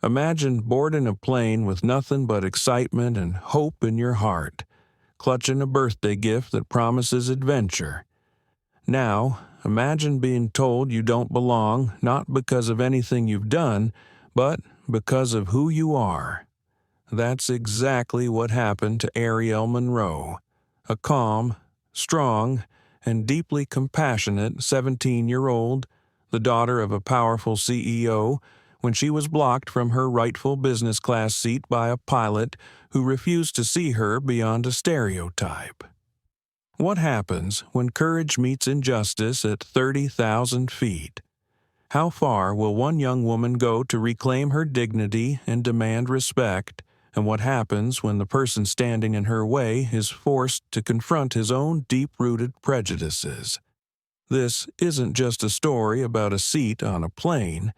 Imagine boarding a plane with nothing but excitement and hope in your heart, clutching a birthday gift that promises adventure. Now, imagine being told you don't belong not because of anything you've done, but because of who you are. That's exactly what happened to Arielle Monroe, a calm, strong, and deeply compassionate 17-year-old, the daughter of a powerful CEO, when she was blocked from her rightful business class seat by a pilot who refused to see her beyond a stereotype. What happens when courage meets injustice at 30,000 feet? How far will one young woman go to reclaim her dignity and demand respect? And what happens when the person standing in her way is forced to confront his own deep-rooted prejudices? This isn't just a story about a seat on a plane.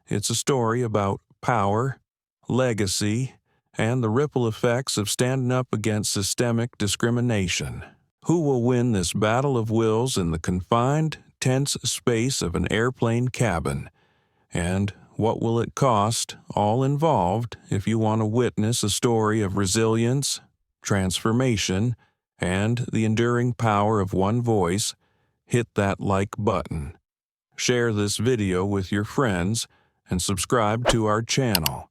It's a story about power, legacy, and the ripple effects of standing up against systemic discrimination. Who will win this battle of wills in the confined, tense space of an airplane cabin? And what will it cost, all involved, if you want to witness a story of resilience, transformation, and the enduring power of one voice? Hit that like button. Share this video with your friends and subscribe to our channel.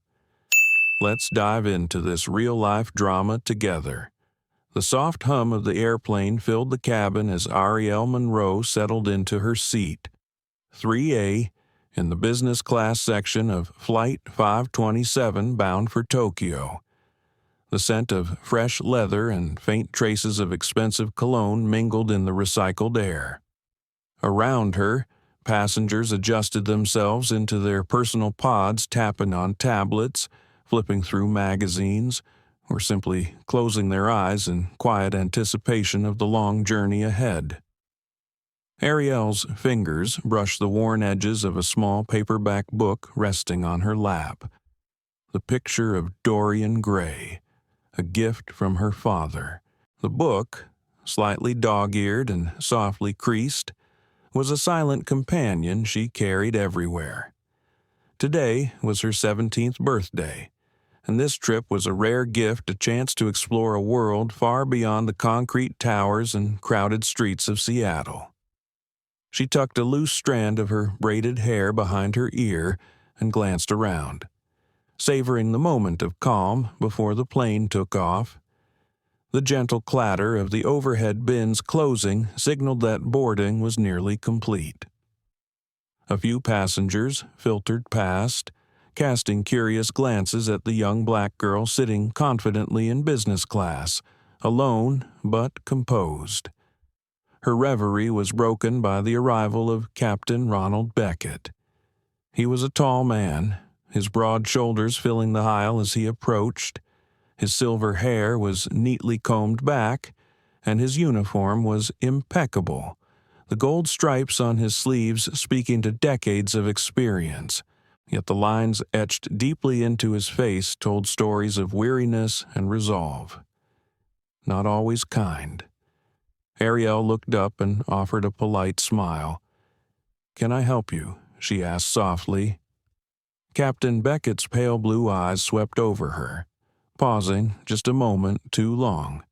Let's dive into this real-life drama together. The soft hum of the airplane filled the cabin as Arielle Monroe settled into her seat. 3A, in the business class section of Flight 527 bound for Tokyo. The scent of fresh leather and faint traces of expensive cologne mingled in the recycled air. Around her, passengers adjusted themselves into their personal pods, tapping on tablets, flipping through magazines, or simply closing their eyes in quiet anticipation of the long journey ahead. Arielle's fingers brushed the worn edges of a small paperback book resting on her lap. The picture of Dorian Gray, a gift from her father. The book, slightly dog-eared and softly creased, was a silent companion she carried everywhere. Today was her 17th birthday, and this trip was a rare gift, a chance to explore a world far beyond the concrete towers and crowded streets of Seattle. She tucked a loose strand of her braided hair behind her ear and glanced around, savoring the moment of calm before the plane took off. The gentle clatter of the overhead bins closing signaled that boarding was nearly complete. A few passengers filtered past, casting curious glances at the young black girl sitting confidently in business class, alone but composed. Her reverie was broken by the arrival of Captain Ronald Beckett. He was a tall man, his broad shoulders filling the aisle as he approached. His silver hair was neatly combed back, and his uniform was impeccable, the gold stripes on his sleeves speaking to decades of experience. Yet the lines etched deeply into his face told stories of weariness and resolve. Not always kind. Arielle looked up and offered a polite smile. "Can I help you?" she asked softly. Captain Beckett's pale blue eyes swept over her, pausing just a moment too long.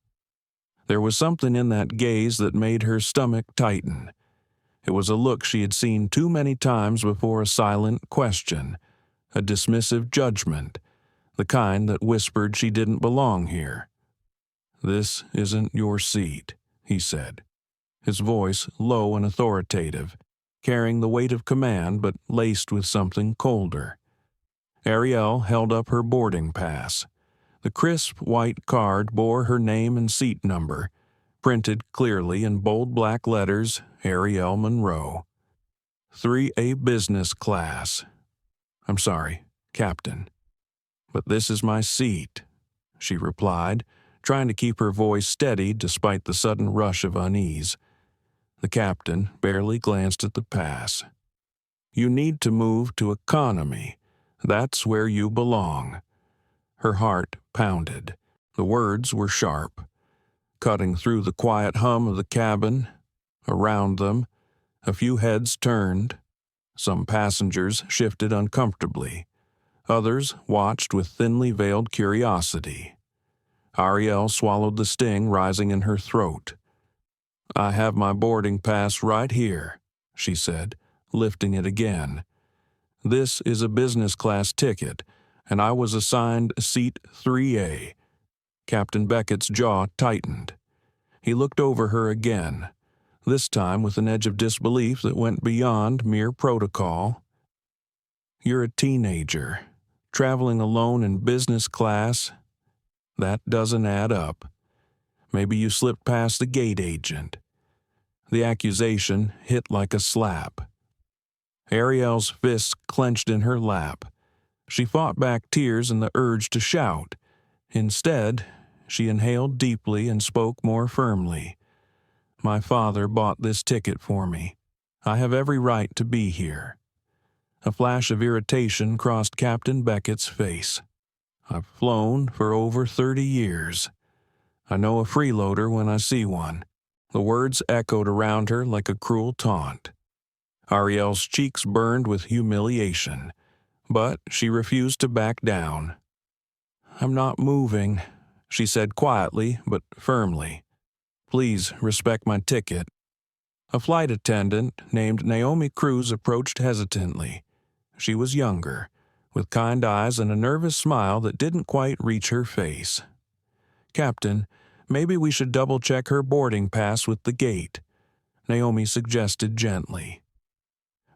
There was something in that gaze that made her stomach tighten. It was a look she had seen too many times before, a silent question, a dismissive judgment, the kind that whispered she didn't belong here. "This isn't your seat," he said, his voice low and authoritative, carrying the weight of command but laced with something colder. Arielle held up her boarding pass. The crisp white card bore her name and seat number, printed clearly in bold black letters, Arielle Monroe. 3A business class. "I'm sorry, Captain, but this is my seat," she replied, trying to keep her voice steady despite the sudden rush of unease. The captain barely glanced at the pass. "You need to move to economy. That's where you belong." Her heart pounded. The words were sharp, cutting through the quiet hum of the cabin. Around them, a few heads turned. Some passengers shifted uncomfortably. Others watched with thinly veiled curiosity. Arielle swallowed the sting rising in her throat. "I have my boarding pass right here," she said, lifting it again. "This is a business class ticket, and I was assigned seat 3A. Captain Beckett's jaw tightened. He looked over her again, this time with an edge of disbelief that went beyond mere protocol. "You're a teenager, traveling alone in business class. That doesn't add up. Maybe you slipped past the gate agent." The accusation hit like a slap. Arielle's fists clenched in her lap. She fought back tears and the urge to shout. Instead, she inhaled deeply and spoke more firmly. "My father bought this ticket for me. I have every right to be here." A flash of irritation crossed Captain Beckett's face. "I've flown for over 30 years. I know a freeloader when I see one." The words echoed around her like a cruel taunt. Arielle's cheeks burned with humiliation, but she refused to back down. "I'm not moving," she said quietly but firmly. "Please respect my ticket." A flight attendant named Naomi Cruz approached hesitantly. She was younger, with kind eyes and a nervous smile that didn't quite reach her face. "Captain, maybe we should double-check her boarding pass with the gate," Naomi suggested gently.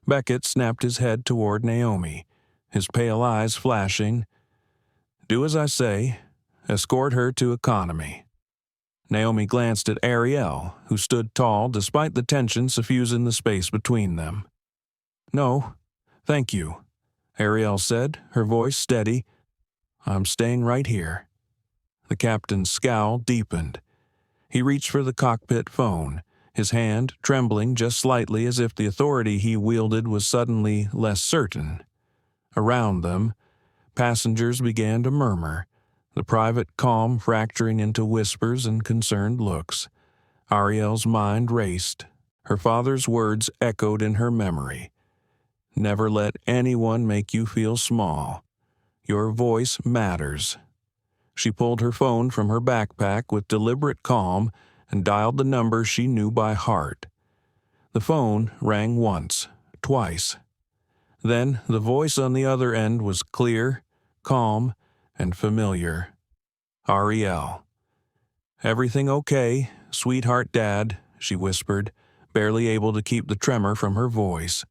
Beckett snapped his head toward Naomi, his pale eyes flashing. "Do as I say. Escort her to economy." Naomi glanced at Arielle, who stood tall despite the tension suffusing the space between them. "No, thank you," Arielle said, her voice steady. "I'm staying right here." The captain's scowl deepened. He reached for the cockpit phone, his hand trembling just slightly as if the authority he wielded was suddenly less certain. Around them, passengers began to murmur, the private calm fracturing into whispers and concerned looks. Arielle's mind raced. Her father's words echoed in her memory. "Never let anyone make you feel small. Your voice matters." She pulled her phone from her backpack with deliberate calm and dialed the number she knew by heart. The phone rang once, twice. Then the voice on the other end was clear, calm, and familiar. Arielle. "Everything okay, sweetheart Dad," she whispered, barely able to keep the tremor from her voice.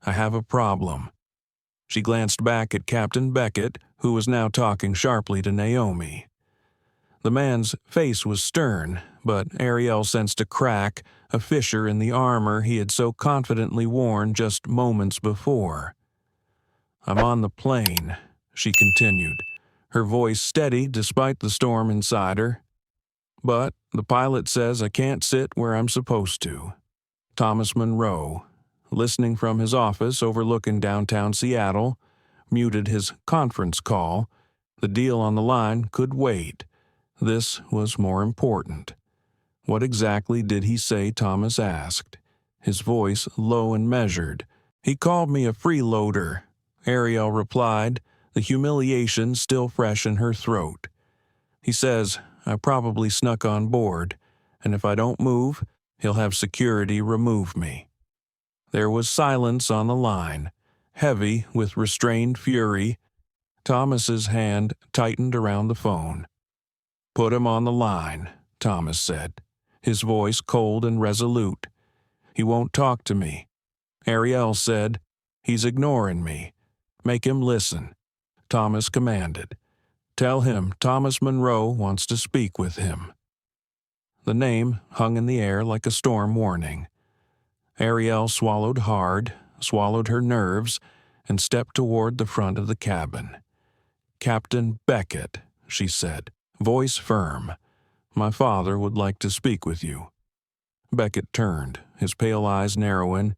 "I have a problem." She glanced back at Captain Beckett, who was now talking sharply to Naomi. The man's face was stern, but Arielle sensed a crack, a fissure in the armor he had so confidently worn just moments before. "I'm on the plane," she continued, her voice steady despite the storm inside her. "But the pilot says I can't sit where I'm supposed to." Thomas Monroe, listening from his office overlooking downtown Seattle, muted his conference call. The deal on the line could wait. This was more important. "What exactly did he say?" Thomas asked, his voice low and measured. "He called me a freeloader," Arielle replied, the humiliation still fresh in her throat. "He says I probably snuck on board, and if I don't move, he'll have security remove me." There was silence on the line, heavy with restrained fury. Thomas's hand tightened around the phone. "Put him on the line," Thomas said, his voice cold and resolute. "He won't talk to me." Arielle said, "He's ignoring me. Make him listen." Thomas commanded, "Tell him Thomas Monroe wants to speak with him." The name hung in the air like a storm warning. Arielle swallowed hard, swallowed her nerves, and stepped toward the front of the cabin. "Captain Beckett," she said, voice firm. "My father would like to speak with you." Beckett turned, his pale eyes narrowing.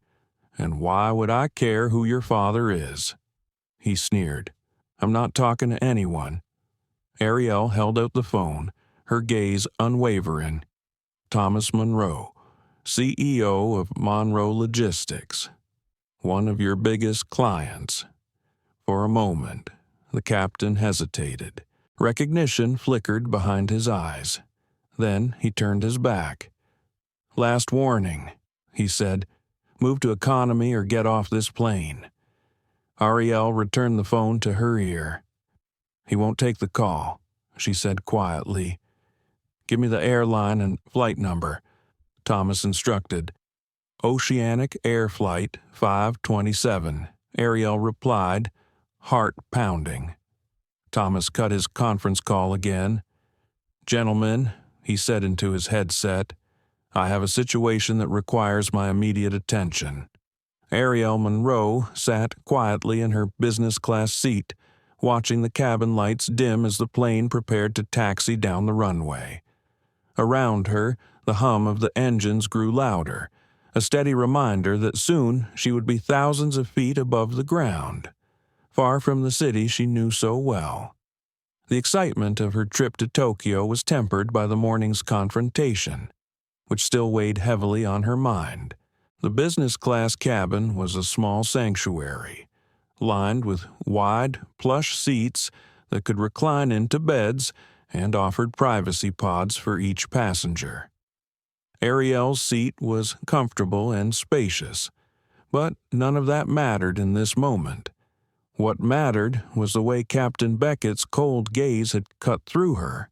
"And why would I care who your father is?" He sneered. "I'm not talking to anyone." Arielle held out the phone, her gaze unwavering. "Thomas Monroe, CEO of Monroe Logistics. One of your biggest clients." For a moment, The captain hesitated. Recognition flickered behind his eyes. Then he turned his back. "Last warning," he said. "Move to economy or get off this plane." Arielle returned the phone to her ear. "He won't take the call," she said quietly. "Give me the airline and flight number," Thomas instructed. "Oceanic Air Flight 527, Arielle replied, heart pounding. Thomas cut his conference call again. "Gentlemen," he said into his headset, "I have a situation that requires my immediate attention." Arielle Monroe sat quietly in her business-class seat, watching the cabin lights dim as the plane prepared to taxi down the runway. Around her, the hum of the engines grew louder, a steady reminder that soon she would be thousands of feet above the ground, far from the city she knew so well. The excitement of her trip to Tokyo was tempered by the morning's confrontation, which still weighed heavily on her mind. The business-class cabin was a small sanctuary, lined with wide, plush seats that could recline into beds and offered privacy pods for each passenger. Arielle's seat was comfortable and spacious, but none of that mattered in this moment. What mattered was the way Captain Beckett's cold gaze had cut through her,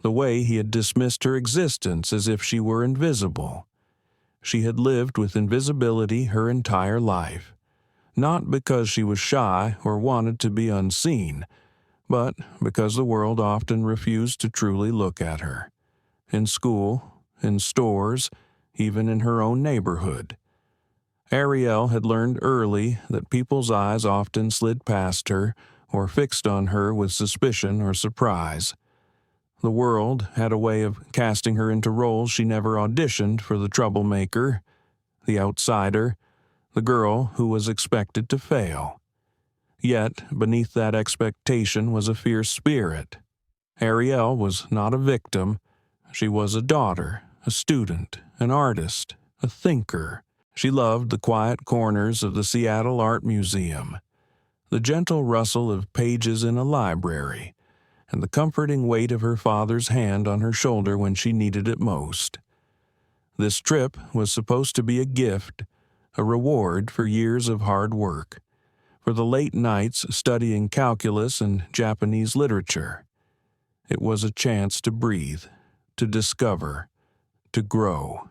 the way he had dismissed her existence as if she were invisible. She had lived with invisibility her entire life, not because she was shy or wanted to be unseen, but because the world often refused to truly look at her. In school, in stores, even in her own neighborhood. Arielle had learned early that people's eyes often slid past her or fixed on her with suspicion or surprise. The world had a way of casting her into roles she never auditioned for: the troublemaker, the outsider, the girl who was expected to fail. Yet, beneath that expectation was a fierce spirit. Arielle was not a victim. She was a daughter, a student, an artist, a thinker. She loved the quiet corners of the Seattle Art Museum, the gentle rustle of pages in a library, and the comforting weight of her father's hand on her shoulder when she needed it most. This trip was supposed to be a gift, a reward for years of hard work, for the late nights studying calculus and Japanese literature. It was a chance to breathe, to discover, to grow.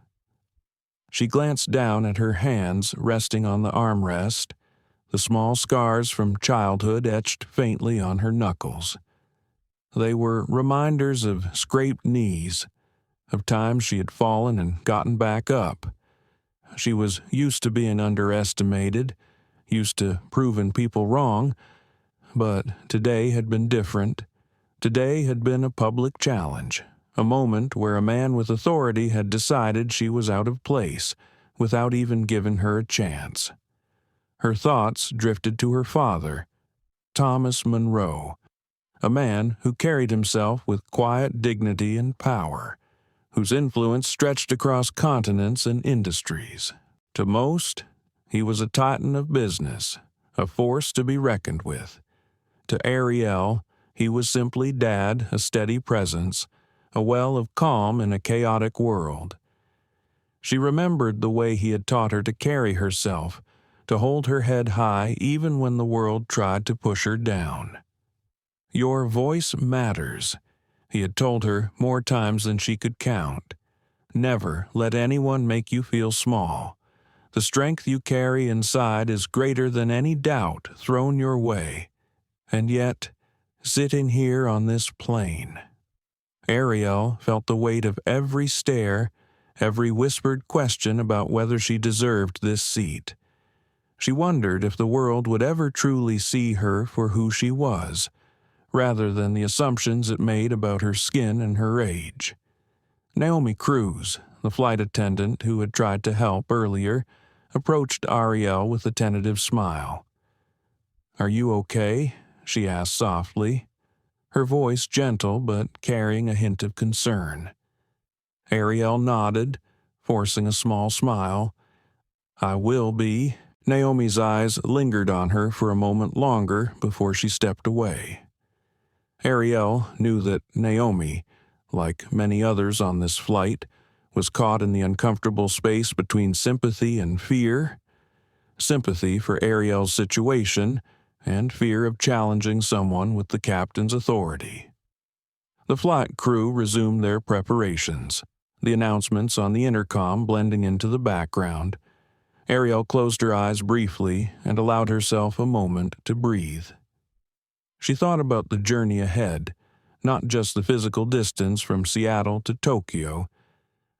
She glanced down at her hands resting on the armrest, the small scars from childhood etched faintly on her knuckles. They were reminders of scraped knees, of times she had fallen and gotten back up. She was used to being underestimated, used to proving people wrong, but today had been different. Today had been a public challenge, a moment where a man with authority had decided she was out of place, without even giving her a chance. Her thoughts drifted to her father, Thomas Monroe, a man who carried himself with quiet dignity and power, whose influence stretched across continents and industries. To most, he was a titan of business, a force to be reckoned with. To Arielle, he was simply Dad, a steady presence, a well of calm in a chaotic world. She remembered the way he had taught her to carry herself, to hold her head high even when the world tried to push her down. "Your voice matters," he had told her more times than she could count. "Never let anyone make you feel small. The strength you carry inside is greater than any doubt thrown your way. And yet, sitting here on this plane..." Arielle felt the weight of every stare, every whispered question about whether she deserved this seat. She wondered if the world would ever truly see her for who she was, rather than the assumptions it made about her skin and her age. Naomi Cruz, the flight attendant who had tried to help earlier, approached Arielle with a tentative smile. "Are you okay?" she asked softly, her voice gentle but carrying a hint of concern. Arielle nodded, forcing a small smile. "I will be," Naomi's eyes lingered on her for a moment longer before she stepped away. Arielle knew that Naomi, like many others on this flight, was caught in the uncomfortable space between sympathy and fear. Sympathy for Arielle's situation and fear of challenging someone with the captain's authority. The flight crew resumed their preparations, the announcements on the intercom blending into the background. Arielle closed her eyes briefly and allowed herself a moment to breathe. She thought about the journey ahead, not just the physical distance from Seattle to Tokyo,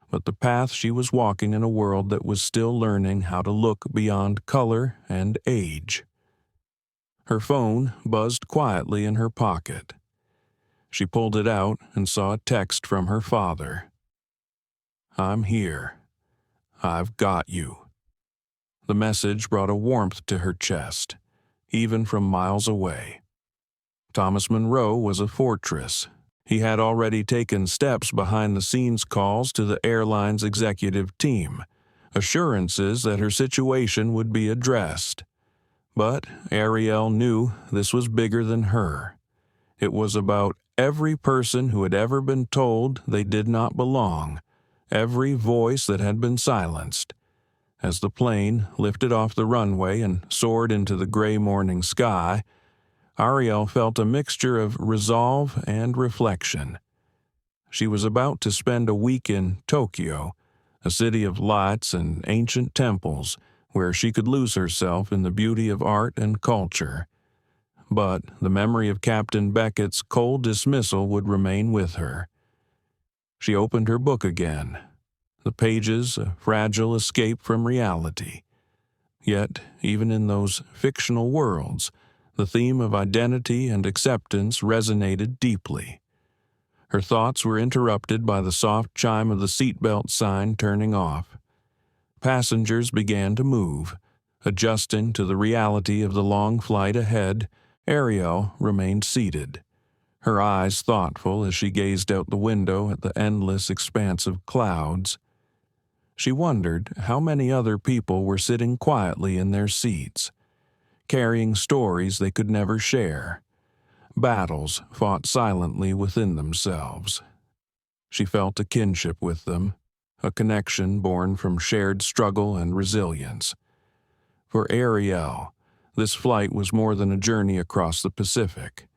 but the path she was walking in a world that was still learning how to look beyond color and age. Her phone buzzed quietly in her pocket. She pulled it out and saw a text from her father. "I'm here. I've got you." The message brought a warmth to her chest, even from miles away. Thomas Monroe was a fortress. He had already taken steps behind-the-scenes calls to the airline's executive team, assurances that her situation would be addressed. But Arielle knew this was bigger than her. It was about every person who had ever been told they did not belong, every voice that had been silenced. As the plane lifted off the runway and soared into the gray morning sky, Arielle felt a mixture of resolve and reflection. She was about to spend a week in Tokyo, a city of lights and ancient temples, where she could lose herself in the beauty of art and culture. But the memory of Captain Beckett's cold dismissal would remain with her. She opened her book again, the pages a fragile escape from reality. Yet, even in those fictional worlds, the theme of identity and acceptance resonated deeply. Her thoughts were interrupted by the soft chime of the seatbelt sign turning off. Passengers began to move. Adjusting to the reality of the long flight ahead, Arielle remained seated, her eyes thoughtful as she gazed out the window at the endless expanse of clouds. She wondered how many other people were sitting quietly in their seats, carrying stories they could never share, battles fought silently within themselves. She felt a kinship with them, a connection born from shared struggle and resilience. For Arielle, this flight was more than a journey across the Pacific.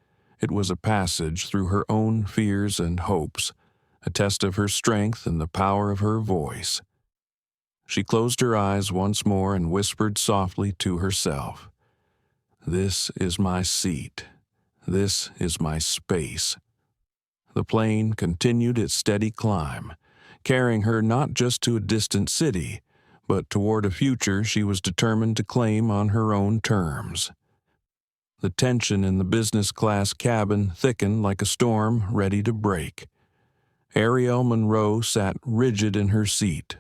It was a passage through her own fears and hopes, a test of her strength and the power of her voice. She closed her eyes once more and whispered softly to herself, "This is my seat. This is my space." The plane continued its steady climb, carrying her not just to a distant city, but toward a future she was determined to claim on her own terms. The tension in the business-class cabin thickened like a storm ready to break. Arielle Monroe sat rigid in her seat,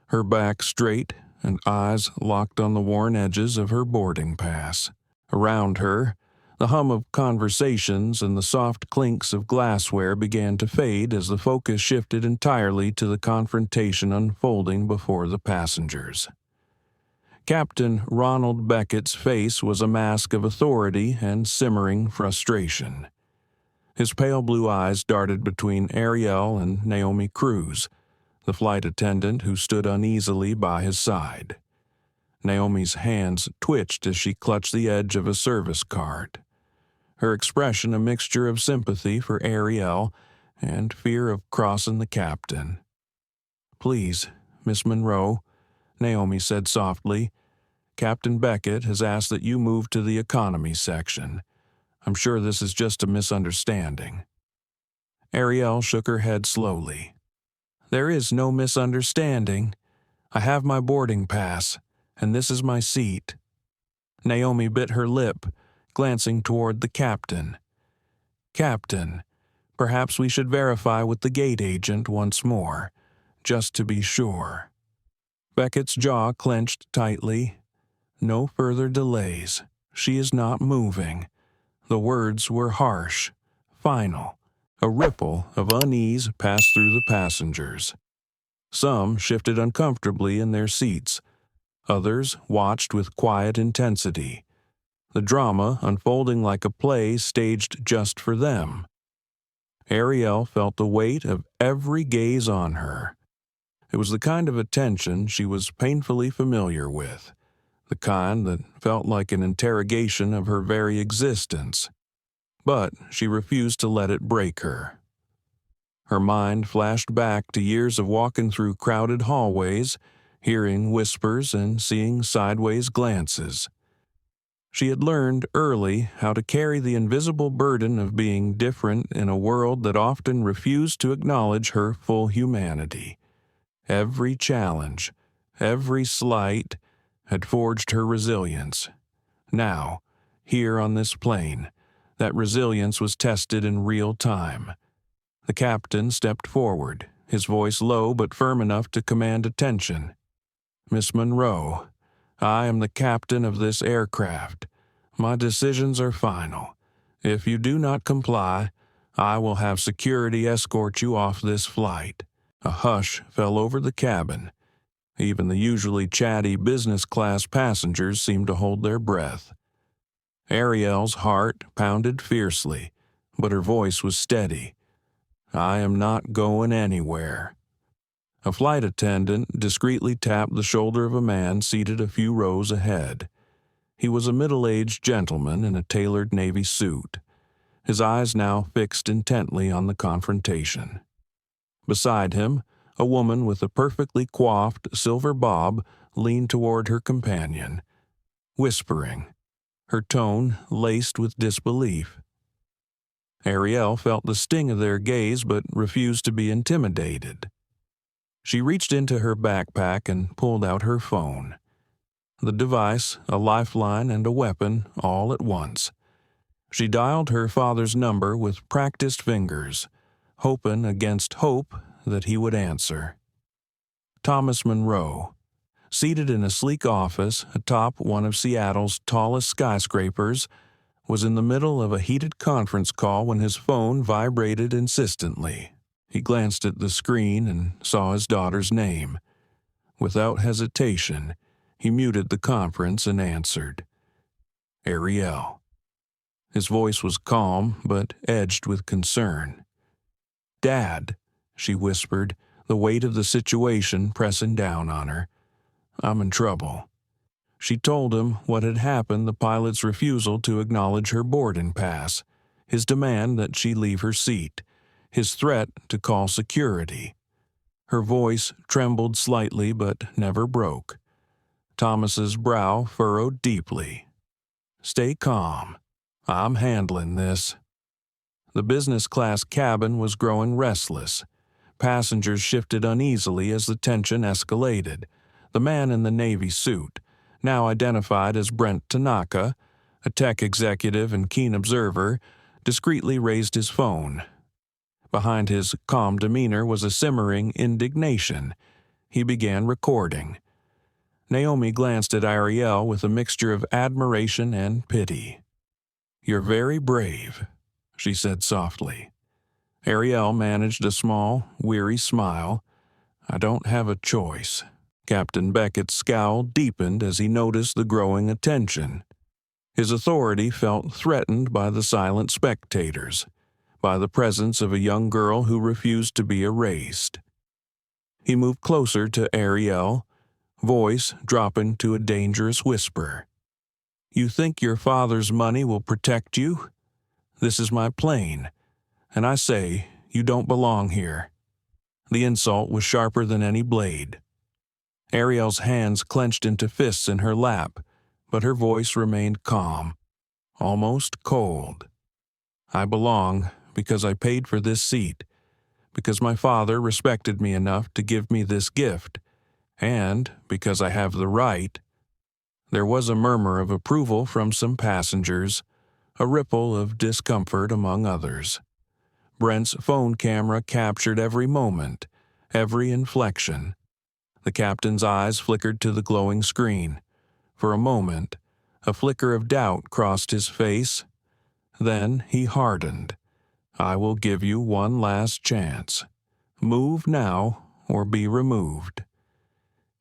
her back straight and eyes locked on the worn edges of her boarding pass. Around her, the hum of conversations and the soft clinks of glassware began to fade as the focus shifted entirely to the confrontation unfolding before the passengers. Captain Ronald Beckett's face was a mask of authority and simmering frustration. His pale blue eyes darted between Arielle and Naomi Cruz, the flight attendant who stood uneasily by his side. Naomi's hands twitched as she clutched the edge of a service card, her expression a mixture of sympathy for Arielle and fear of crossing the captain. "Please, Miss Monroe," Naomi said softly, "Captain Beckett has asked that you move to the economy section. I'm sure this is just a misunderstanding." Arielle shook her head slowly. "There is no misunderstanding. I have my boarding pass, and this is my seat." Naomi bit her lip, glancing toward the captain. "Captain, perhaps we should verify with the gate agent once more, just to be sure." Beckett's jaw clenched tightly. "No further delays. She is not moving." The words were harsh, final. A ripple of unease passed through the passengers. Some shifted uncomfortably in their seats, Others watched with quiet intensity, the drama unfolding like a play staged just for them. Arielle felt the weight of every gaze on her. It was the kind of attention she was painfully familiar with, the kind that felt like an interrogation of her very existence. But she refused to let it break her. Her mind flashed back to years of walking through crowded hallways, hearing whispers and seeing sideways glances. She had learned early how to carry the invisible burden of being different in a world that often refused to acknowledge her full humanity. Every challenge, every slight, had forged her resilience. Now, here on this plane, that resilience was tested in real time. The captain stepped forward, his voice low but firm enough to command attention. "Miss Monroe, I am the captain of this aircraft. My decisions are final. If you do not comply, I will have security escort you off this flight." A hush fell over the cabin. Even the usually chatty business-class passengers seemed to hold their breath. Arielle's heart pounded fiercely, but her voice was steady. "I am not going anywhere." A flight attendant discreetly tapped the shoulder of a man seated a few rows ahead. He was a middle-aged gentleman in a tailored navy suit, his eyes now fixed intently on the confrontation. Beside him, a woman with a perfectly coiffed silver bob leaned toward her companion, whispering, her tone laced with disbelief. Arielle felt the sting of their gaze but refused to be intimidated. She reached into her backpack and pulled out her phone. The device, a lifeline, and a weapon all at once. She dialed her father's number with practiced fingers, hoping against hope that he would answer. Thomas Monroe, seated in a sleek office atop one of Seattle's tallest skyscrapers, was in the middle of a heated conference call when his phone vibrated insistently. He glanced at the screen and saw his daughter's name. Without hesitation, he muted the conference and answered. "Arielle." His voice was calm but edged with concern. "Dad," she whispered, the weight of the situation pressing down on her. "I'm in trouble." She told him what had happened, the pilot's refusal to acknowledge her boarding pass, his demand that she leave her seat, his threat to call security. Her voice trembled slightly but never broke. Thomas's brow furrowed deeply. "Stay calm. I'm handling this." The business-class cabin was growing restless. Passengers shifted uneasily as the tension escalated. The man in the Navy suit, now identified as Brent Tanaka, a tech executive and keen observer, discreetly raised his phone. Behind his calm demeanor was a simmering indignation. He began recording. Naomi glanced at Arielle with a mixture of admiration and pity. "You're very brave," she said softly. Arielle managed a small, weary smile. "I don't have a choice." Captain Beckett's scowl deepened as he noticed the growing attention. His authority felt threatened by the silent spectators, by the presence of a young girl who refused to be erased. He moved closer to Arielle, voice dropping to a dangerous whisper. "You think your father's money will protect you? This is my plane, and I say you don't belong here." The insult was sharper than any blade. Arielle's hands clenched into fists in her lap, but her voice remained calm, almost cold. "I belong because I paid for this seat, because my father respected me enough to give me this gift, and because I have the right." There was a murmur of approval from some passengers, a ripple of discomfort among others. Brent's phone camera captured every moment, every inflection. The captain's eyes flickered to the glowing screen. For a moment, a flicker of doubt crossed his face. Then he hardened. "I will give you one last chance. Move now or be removed."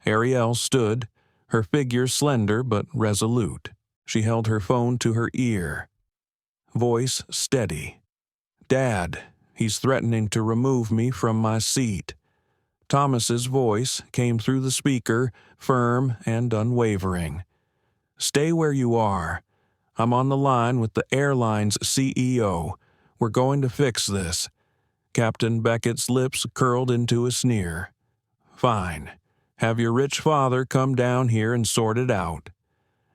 Arielle stood, her figure slender but resolute. She held her phone to her ear. Voice steady. "Dad, he's threatening to remove me from my seat." Thomas's voice came through the speaker, firm and unwavering. "Stay where you are. I'm on the line with the airline's CEO. We're going to fix this." Captain Beckett's lips curled into a sneer. "Fine. Have your rich father come down here and sort it out."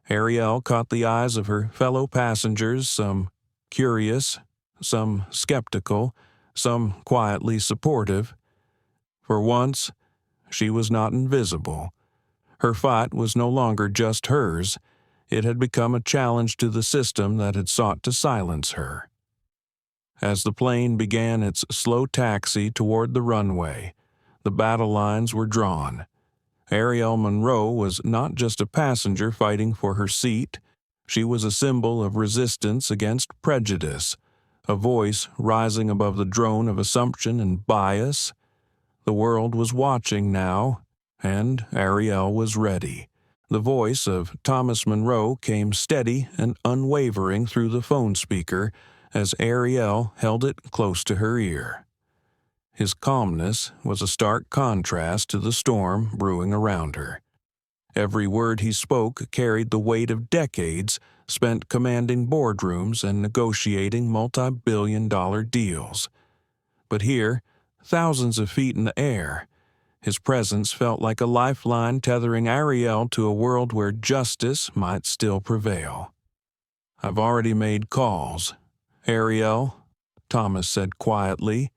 Arielle caught the eyes of her fellow passengers, some curious, some skeptical, some quietly supportive. For once, she was not invisible. Her fight was no longer just hers. It had become a challenge to the system that had sought to silence her. As the plane began its slow taxi toward the runway, the battle lines were drawn. Arielle Monroe was not just a passenger fighting for her seat. She was a symbol of resistance against prejudice, a voice rising above the drone of assumption and bias. The world was watching now, and Arielle was ready. The voice of Thomas Monroe came steady and unwavering through the phone speaker as Arielle held it close to her ear. His calmness was a stark contrast to the storm brewing around her. Every word he spoke carried the weight of decades spent commanding boardrooms and negotiating multi-billion-dollar deals. But here, thousands of feet in the air, his presence felt like a lifeline tethering Arielle to a world where justice might still prevail. "I've already made calls." "Arielle," Thomas said quietly,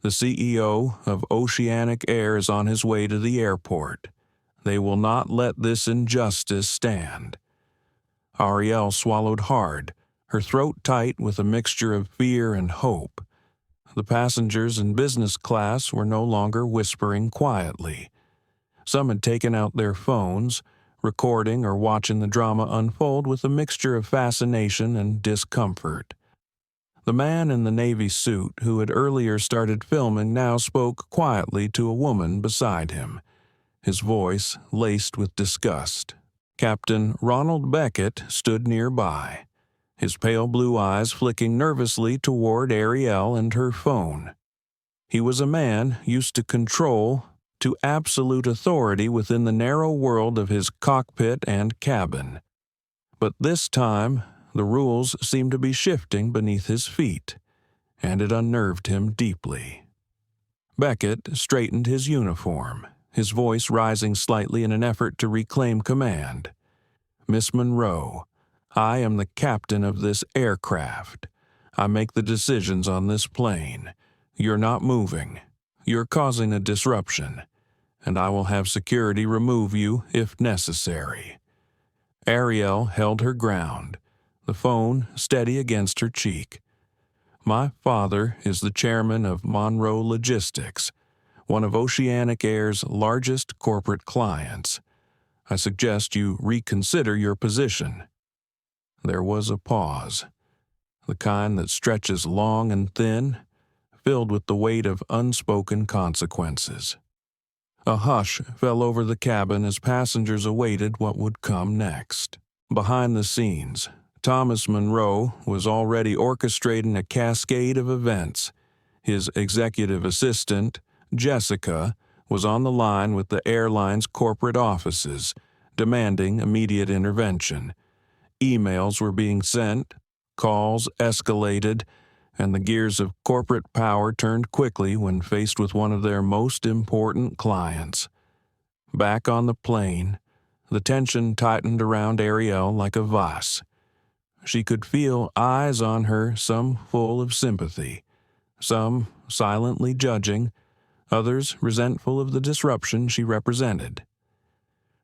"the CEO of Oceanic Air is on his way to the airport. They will not let this injustice stand." Arielle swallowed hard, her throat tight with a mixture of fear and hope. The passengers in business class were no longer whispering quietly. Some had taken out their phones, recording or watching the drama unfold with a mixture of fascination and discomfort. The man in the navy suit who had earlier started filming now spoke quietly to a woman beside him, his voice laced with disgust. Captain Ronald Beckett stood nearby, his pale blue eyes flicking nervously toward Arielle and her phone. He was a man used to control, to absolute authority within the narrow world of his cockpit and cabin. But this time, the rules seemed to be shifting beneath his feet, and it unnerved him deeply. Beckett straightened his uniform, his voice rising slightly in an effort to reclaim command. "Miss Monroe, I am the captain of this aircraft. I make the decisions on this plane. You're not moving. You're causing a disruption, and I will have security remove you if necessary." Arielle held her ground, the phone steady against her cheek. "My father is the chairman of Monroe Logistics, one of Oceanic Air's largest corporate clients. I suggest you reconsider your position." There was a pause, the kind that stretches long and thin, filled with the weight of unspoken consequences. A hush fell over the cabin as passengers awaited what would come next. Behind the scenes, Thomas Monroe was already orchestrating a cascade of events. His executive assistant, Jessica, was on the line with the airline's corporate offices, demanding immediate intervention. Emails were being sent, calls escalated, and the gears of corporate power turned quickly when faced with one of their most important clients. Back on the plane, the tension tightened around Arielle like a vice. She could feel eyes on her, some full of sympathy, some silently judging, others resentful of the disruption she represented.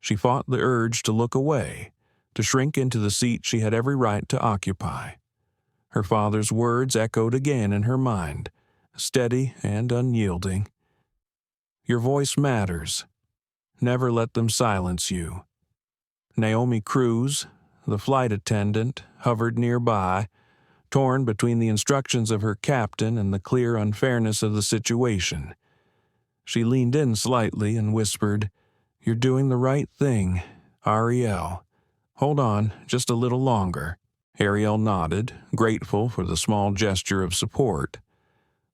She fought the urge to look away, to shrink into the seat she had every right to occupy. Her father's words echoed again in her mind, steady and unyielding. "Your voice matters. Never let them silence you." Naomi Cruz, the flight attendant, hovered nearby, torn between the instructions of her captain and the clear unfairness of the situation. She leaned in slightly and whispered, "You're doing the right thing. Arielle, hold on just a little longer. Arielle nodded, grateful for the small gesture of support.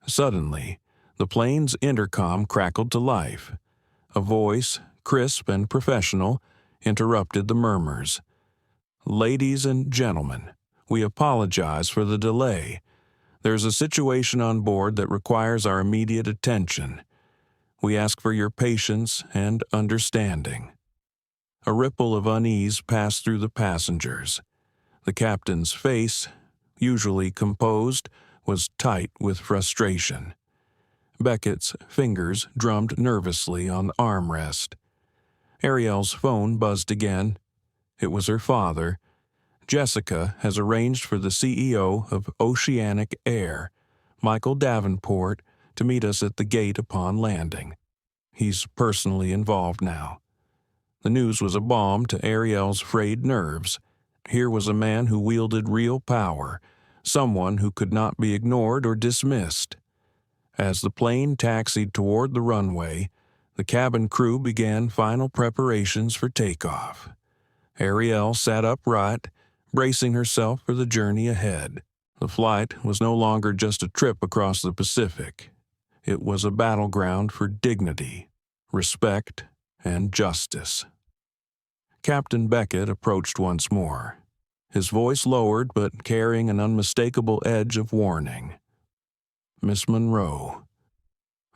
Suddenly, the plane's intercom crackled to life. A voice, crisp and professional, interrupted the murmurs. "Ladies and gentlemen, we apologize for the delay. There's a situation on board that requires our immediate attention. We ask for your patience and understanding." A ripple of unease passed through the passengers. The captain's face, usually composed, was tight with frustration. Beckett's fingers drummed nervously on the armrest. Arielle's phone buzzed again. It was her father. "Jessica has arranged for the CEO of Oceanic Air, Michael Davenport, to meet us at the gate upon landing. He's personally involved now." The news was a balm to Arielle's frayed nerves. Here was a man who wielded real power, someone who could not be ignored or dismissed. As the plane taxied toward the runway, the cabin crew began final preparations for takeoff. Arielle sat upright, bracing herself for the journey ahead. The flight was no longer just a trip across the Pacific. It was a battleground for dignity, respect, and justice. Captain Beckett approached once more, his voice lowered but carrying an unmistakable edge of warning. "Miss Monroe,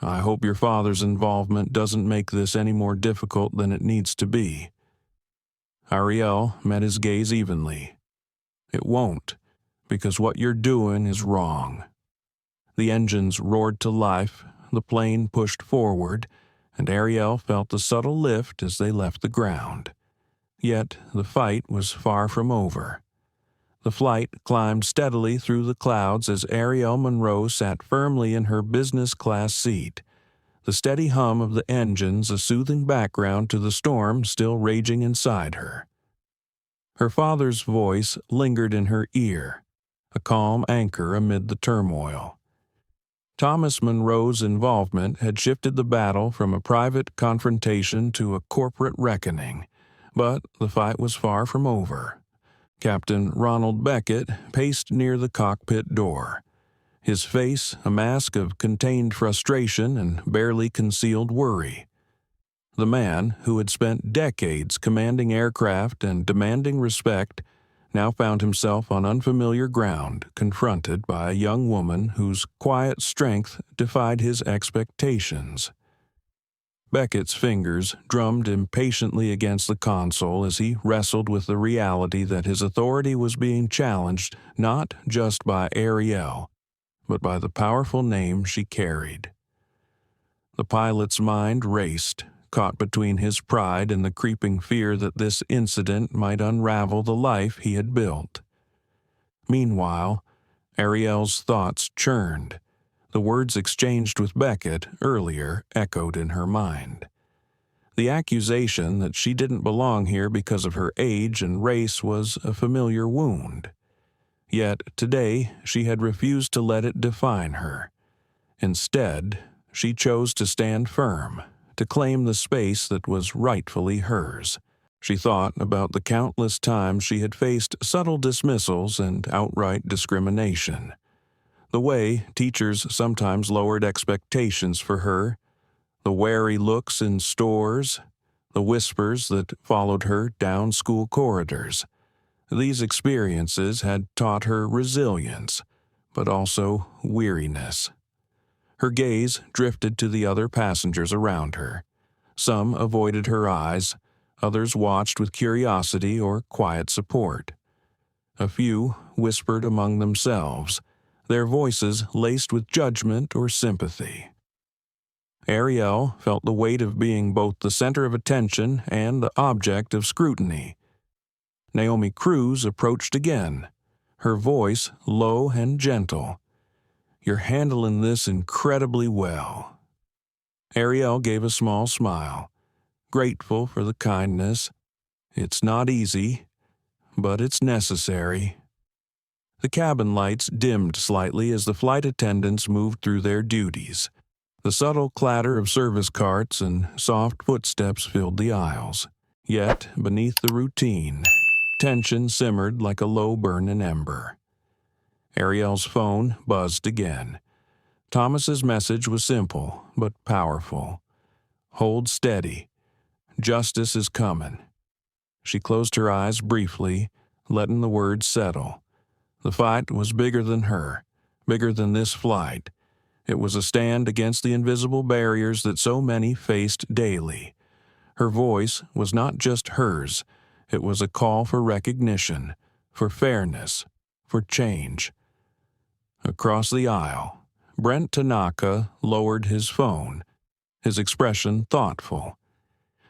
I hope your father's involvement doesn't make this any more difficult than it needs to be." Arielle met his gaze evenly. "It won't, because what you're doing is wrong." The engines roared to life, the plane pushed forward, and Arielle felt the subtle lift as they left the ground. Yet the fight was far from over. The flight climbed steadily through the clouds as Arielle Monroe sat firmly in her business-class seat, the steady hum of the engines a soothing background to the storm still raging inside her. Her father's voice lingered in her ear, a calm anchor amid the turmoil. Thomas Monroe's involvement had shifted the battle from a private confrontation to a corporate reckoning, but the fight was far from over. Captain Ronald Beckett paced near the cockpit door, his face a mask of contained frustration and barely concealed worry. The man, who had spent decades commanding aircraft and demanding respect, now found himself on unfamiliar ground, confronted by a young woman whose quiet strength defied his expectations. Beckett's fingers drummed impatiently against the console as he wrestled with the reality that his authority was being challenged not just by Arielle, but by the powerful name she carried. The pilot's mind raced, caught between his pride and the creeping fear that this incident might unravel the life he had built. Meanwhile, Arielle's thoughts churned. The words exchanged with Beckett earlier echoed in her mind. The accusation that she didn't belong here because of her age and race was a familiar wound. Yet today she had refused to let it define her. Instead, she chose to stand firm, to claim the space that was rightfully hers. She thought about the countless times she had faced subtle dismissals and outright discrimination. The way teachers sometimes lowered expectations for her, the wary looks in stores, the whispers that followed her down school corridors. These experiences had taught her resilience, but also weariness. Her gaze drifted to the other passengers around her. Some avoided her eyes, others watched with curiosity or quiet support. A few whispered among themselves, their voices laced with judgment or sympathy. Arielle felt the weight of being both the center of attention and the object of scrutiny. Naomi Cruz approached again, her voice low and gentle. "You're handling this incredibly well." Arielle gave a small smile, grateful for the kindness. "It's not easy, but it's necessary." The cabin lights dimmed slightly as the flight attendants moved through their duties. The subtle clatter of service carts and soft footsteps filled the aisles. Yet, beneath the routine, tension simmered like a low-burning ember. Arielle's phone buzzed again. Thomas's message was simple, but powerful. "Hold steady. Justice is coming." She closed her eyes briefly, letting the words settle. The fight was bigger than her, bigger than this flight. It was a stand against the invisible barriers that so many faced daily. Her voice was not just hers. It was a call for recognition, for fairness, for change. Across the aisle, Brent Tanaka lowered his phone, his expression thoughtful.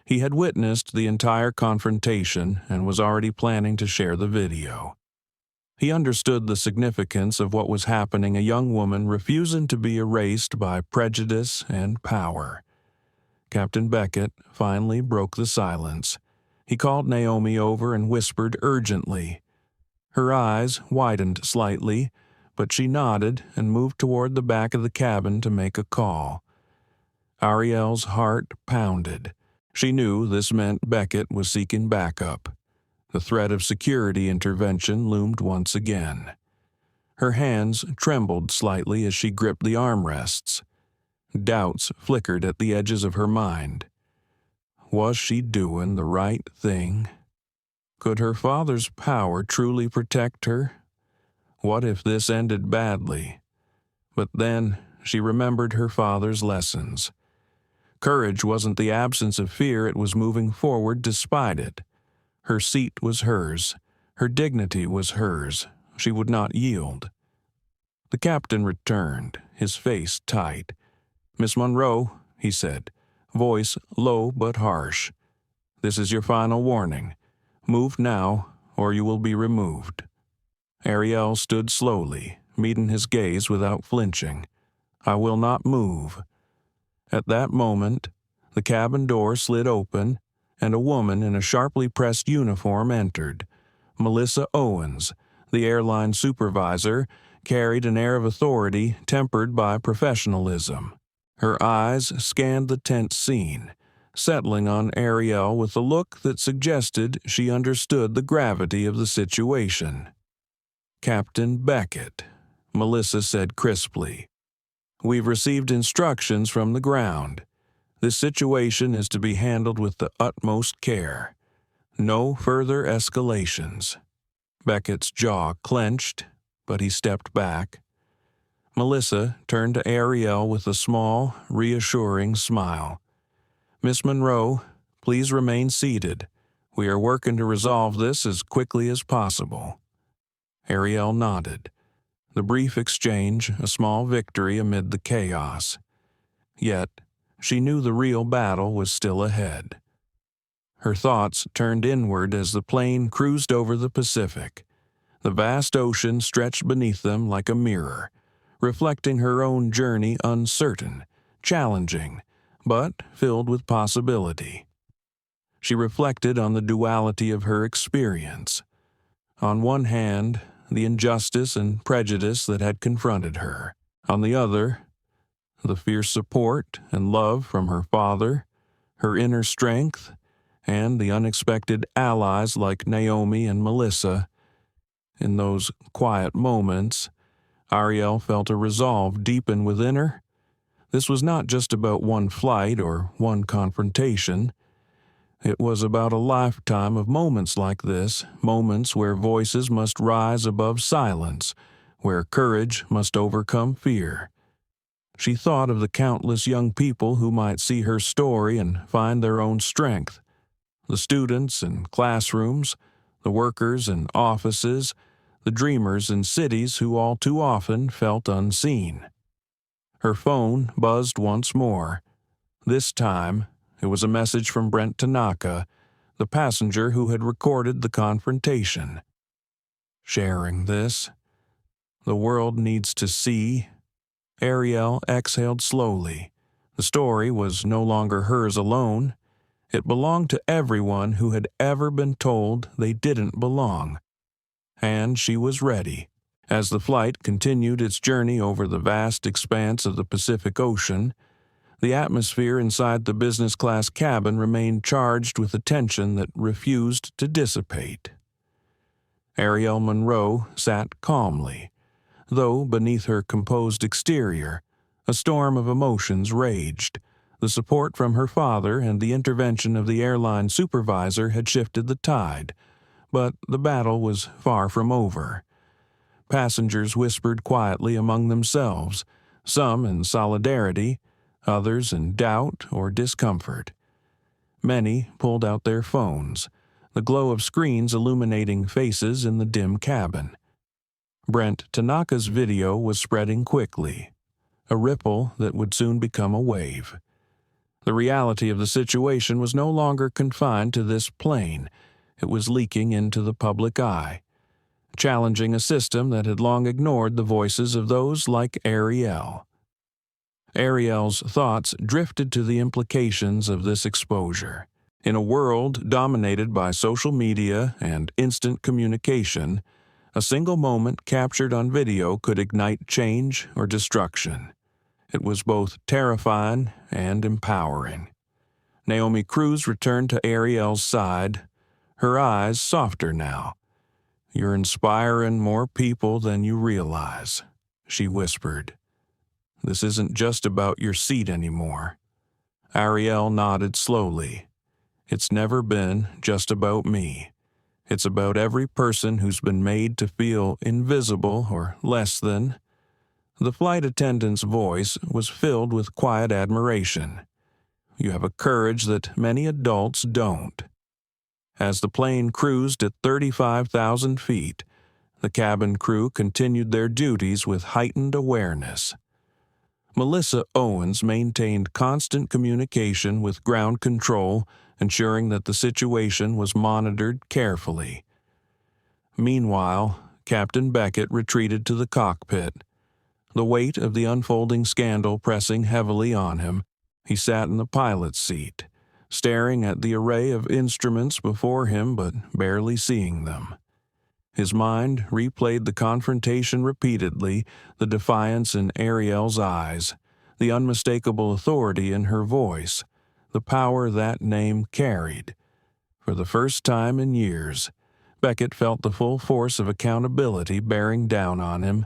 He had witnessed the entire confrontation and was already planning to share the video. He understood the significance of what was happening, a young woman refusing to be erased by prejudice and power. Captain Beckett finally broke the silence. He called Naomi over and whispered urgently. Her eyes widened slightly, but she nodded and moved toward the back of the cabin to make a call. Arielle's heart pounded. She knew this meant Beckett was seeking backup. The threat of security intervention loomed once again. Her hands trembled slightly as she gripped the armrests. Doubts flickered at the edges of her mind. Was she doing the right thing? Could her father's power truly protect her? What if this ended badly? But then she remembered her father's lessons. Courage wasn't the absence of fear, it was moving forward despite it. Her seat was hers. Her dignity was hers. She would not yield. The captain returned, his face tight. "Miss Monroe," he said, voice low but harsh. "This is your final warning. Move now, or you will be removed." Arielle stood slowly, meeting his gaze without flinching. "I will not move." At that moment, the cabin door slid open, and a woman in a sharply pressed uniform entered. Melissa Owens, the airline supervisor, carried an air of authority tempered by professionalism. Her eyes scanned the tense scene, settling on Arielle with a look that suggested she understood the gravity of the situation. "Captain Beckett," Melissa said crisply. "We've received instructions from the ground. This situation is to be handled with the utmost care. No further escalations." Beckett's jaw clenched, but he stepped back. Melissa turned to Arielle with a small, reassuring smile. "Miss Monroe, please remain seated. We are working to resolve this as quickly as possible." Arielle nodded. The brief exchange, a small victory amid the chaos. Yet, she knew the real battle was still ahead. Her thoughts turned inward as the plane cruised over the Pacific. The vast ocean stretched beneath them like a mirror, reflecting her own journey uncertain, challenging, but filled with possibility. She reflected on the duality of her experience. On one hand, the injustice and prejudice that had confronted her. On the other, the fierce support and love from her father, her inner strength, and the unexpected allies like Naomi and Melissa. In those quiet moments, Arielle felt a resolve deepen within her. This was not just about one flight or one confrontation. It was about a lifetime of moments like this, moments where voices must rise above silence, where courage must overcome fear. She thought of the countless young people who might see her story and find their own strength. The students in classrooms, the workers in offices, the dreamers in cities who all too often felt unseen. Her phone buzzed once more. This time, it was a message from Brent Tanaka, the passenger who had recorded the confrontation. "Sharing this. The world needs to see." Arielle exhaled slowly. The story was no longer hers alone. It belonged to everyone who had ever been told they didn't belong. And she was ready. As the flight continued its journey over the vast expanse of the Pacific Ocean, The atmosphere inside the business class cabin remained charged with a tension that refused to dissipate. Arielle Monroe sat calmly, though beneath her composed exterior, a storm of emotions raged. The support from her father and the intervention of the airline supervisor had shifted the tide, but the battle was far from over. Passengers whispered quietly among themselves, some in solidarity, others in doubt or discomfort. Many pulled out their phones, the glow of screens illuminating faces in the dim cabin. Brent Tanaka's video was spreading quickly, a ripple that would soon become a wave. The reality of the situation was no longer confined to this plane. It was leaking into the public eye, challenging a system that had long ignored the voices of those like Arielle. Arielle's thoughts drifted to the implications of this exposure. In a world dominated by social media and instant communication, a single moment captured on video could ignite change or destruction. It was both terrifying and empowering. Naomi Cruz returned to Arielle's side, her eyes softer now. "You're inspiring more people than you realize," she whispered. "This isn't just about your seat anymore." Arielle nodded slowly. "It's never been just about me. It's about every person who's been made to feel invisible or less than." The flight attendant's voice was filled with quiet admiration. "You have a courage that many adults don't." As the plane cruised at 35,000 feet, the cabin crew continued their duties with heightened awareness. Melissa Owens maintained constant communication with ground control, ensuring that the situation was monitored carefully. Meanwhile, Captain Beckett retreated to the cockpit. The weight of the unfolding scandal pressing heavily on him, he sat in the pilot's seat, staring at the array of instruments before him but barely seeing them. His mind replayed the confrontation repeatedly, the defiance in Arielle's eyes, the unmistakable authority in her voice, the power that name carried. For the first time in years, Beckett felt the full force of accountability bearing down on him.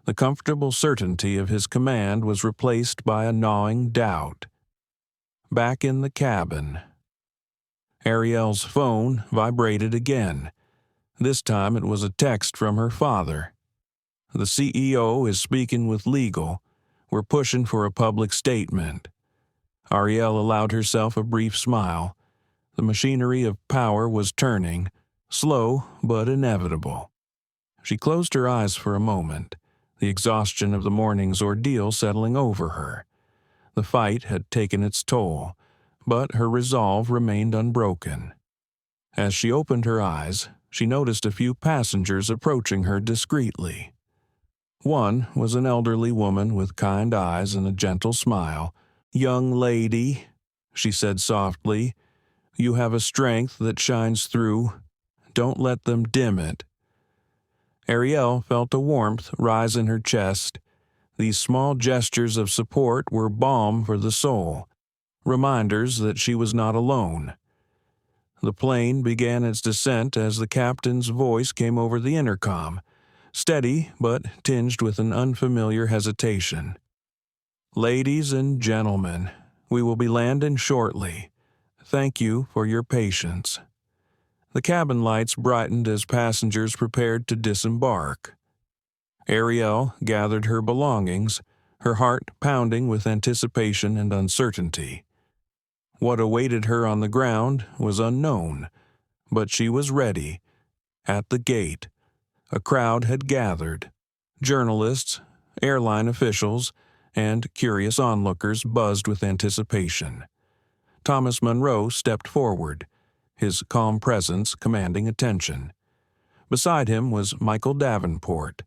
The comfortable certainty of his command was replaced by a gnawing doubt. Back in the cabin, Arielle's phone vibrated again. This time it was a text from her father. "The CEO is speaking with legal. We're pushing for a public statement." Arielle allowed herself a brief smile. The machinery of power was turning, slow but inevitable. She closed her eyes for a moment, the exhaustion of the morning's ordeal settling over her. The fight had taken its toll, but her resolve remained unbroken. As she opened her eyes, she noticed a few passengers approaching her discreetly. One was an elderly woman with kind eyes and a gentle smile. "Young lady," she said softly, "you have a strength that shines through. Don't let them dim it." Arielle felt a warmth rise in her chest. These small gestures of support were balm for the soul, reminders that she was not alone. The plane began its descent as the captain's voice came over the intercom, steady but tinged with an unfamiliar hesitation. "Ladies and gentlemen, we will be landing shortly. Thank you for your patience." The cabin lights brightened as passengers prepared to disembark. Arielle gathered her belongings, her heart pounding with anticipation and uncertainty. What awaited her on the ground was unknown, but she was ready. At the gate, a crowd had gathered. Journalists, airline officials, and curious onlookers buzzed with anticipation. Thomas Monroe stepped forward, his calm presence commanding attention. Beside him was Michael Davenport,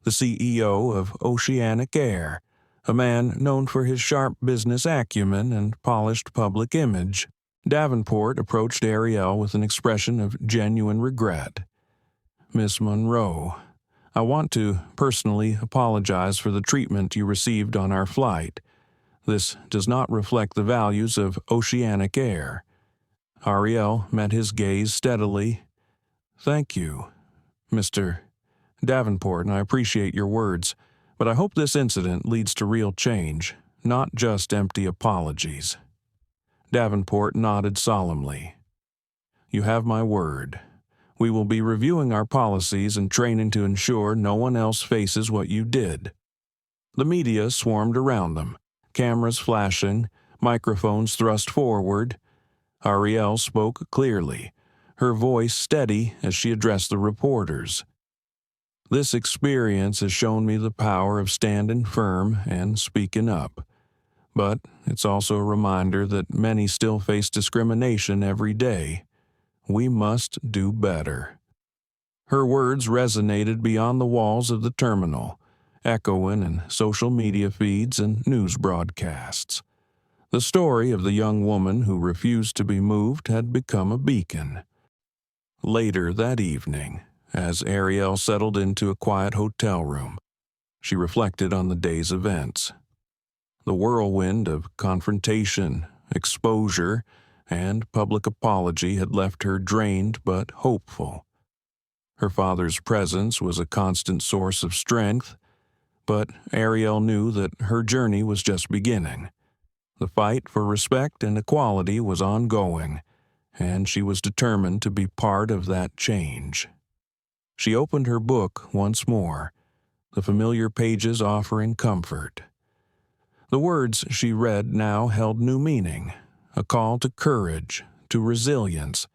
the CEO of Oceanic Air, a man known for his sharp business acumen and polished public image. Davenport approached Arielle with an expression of genuine regret. "Miss Monroe, I want to personally apologize for the treatment you received on our flight. This does not reflect the values of Oceanic Air. Arielle met his gaze steadily. Thank you, Mr. Davenport, and I appreciate your words, but I hope this incident leads to real change, not just empty apologies. Davenport nodded solemnly. You have my word. We will be reviewing our policies and training to ensure no one else faces what you did. The media swarmed around them, cameras flashing, microphones thrust forward. Arielle spoke clearly, her voice steady as she addressed the reporters. This experience has shown me the power of standing firm and speaking up. But it's also a reminder that many still face discrimination every day. We must do better. Her words resonated beyond the walls of the terminal, echoing in social media feeds and news broadcasts. The story of the young woman who refused to be moved had become a beacon. Later that evening, as Arielle settled into a quiet hotel room, she reflected on the day's events. The whirlwind of confrontation, exposure, and public apology had left her drained but hopeful. Her father's presence was a constant source of strength, but Arielle knew that her journey was just beginning. The fight for respect and equality was ongoing, and she was determined to be part of that change. She opened her book once more, the familiar pages offering comfort. The words she read now held new meaning, a call to courage, to resilience,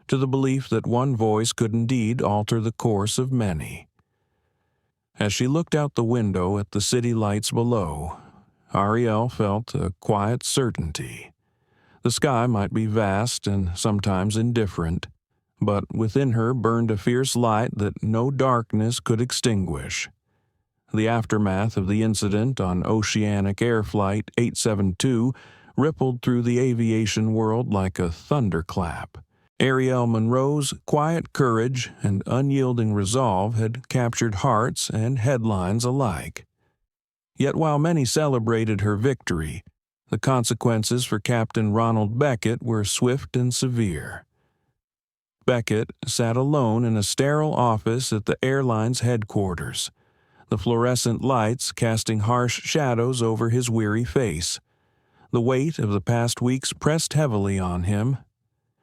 to the belief that one voice could indeed alter the course of many. As she looked out the window at the city lights below, Arielle felt a quiet certainty. The sky might be vast and sometimes indifferent, but within her burned a fierce light that no darkness could extinguish. The aftermath of the incident on Oceanic Air Flight 872 rippled through the aviation world like a thunderclap. Arielle Monroe's quiet courage and unyielding resolve had captured hearts and headlines alike. Yet while many celebrated her victory, the consequences for Captain Ronald Beckett were swift and severe. Beckett sat alone in a sterile office at the airline's headquarters, the fluorescent lights casting harsh shadows over his weary face. The weight of the past weeks pressed heavily on him.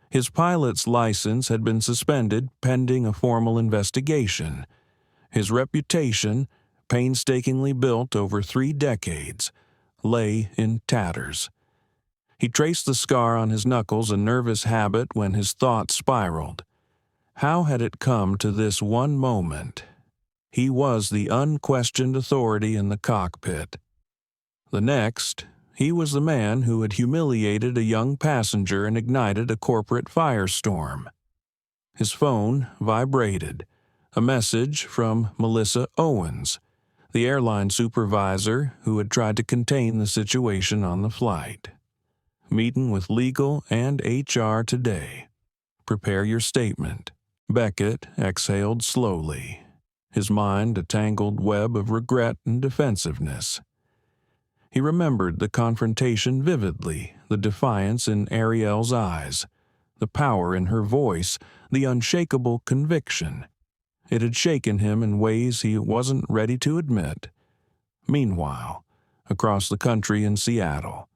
His pilot's license had been suspended pending a formal investigation. His reputation, painstakingly built over 3 decades, lay in tatters. He traced the scar on his knuckles, a nervous habit when his thoughts spiraled. How had it come to this one moment? He was the unquestioned authority in the cockpit. The next, he was the man who had humiliated a young passenger and ignited a corporate firestorm. His phone vibrated, a message from Melissa Owens, the airline supervisor who had tried to contain the situation on the flight. Meeting with legal and HR today. Prepare your statement. Beckett exhaled slowly, his mind a tangled web of regret and defensiveness. He remembered the confrontation vividly, the defiance in Arielle's eyes, the power in her voice, the unshakable conviction. It had shaken him in ways he wasn't ready to admit. Meanwhile, across the country in Seattle,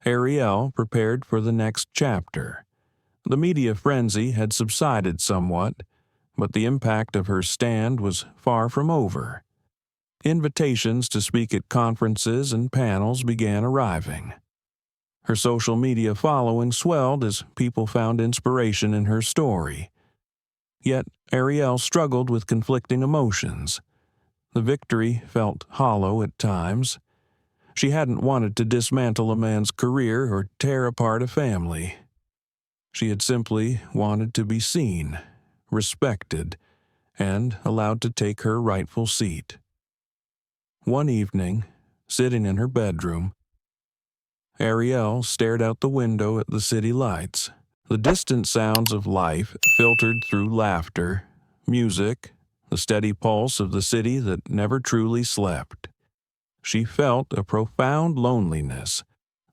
Arielle prepared for the next chapter. The media frenzy had subsided somewhat, but the impact of her stand was far from over. Invitations to speak at conferences and panels began arriving. Her social media following swelled as people found inspiration in her story. Yet Arielle struggled with conflicting emotions. The victory felt hollow at times. She hadn't wanted to dismantle a man's career or tear apart a family. She had simply wanted to be seen, respected, and allowed to take her rightful seat. One evening, sitting in her bedroom, Arielle stared out the window at the city lights. The distant sounds of life filtered through laughter, music, the steady pulse of the city that never truly slept. She felt a profound loneliness,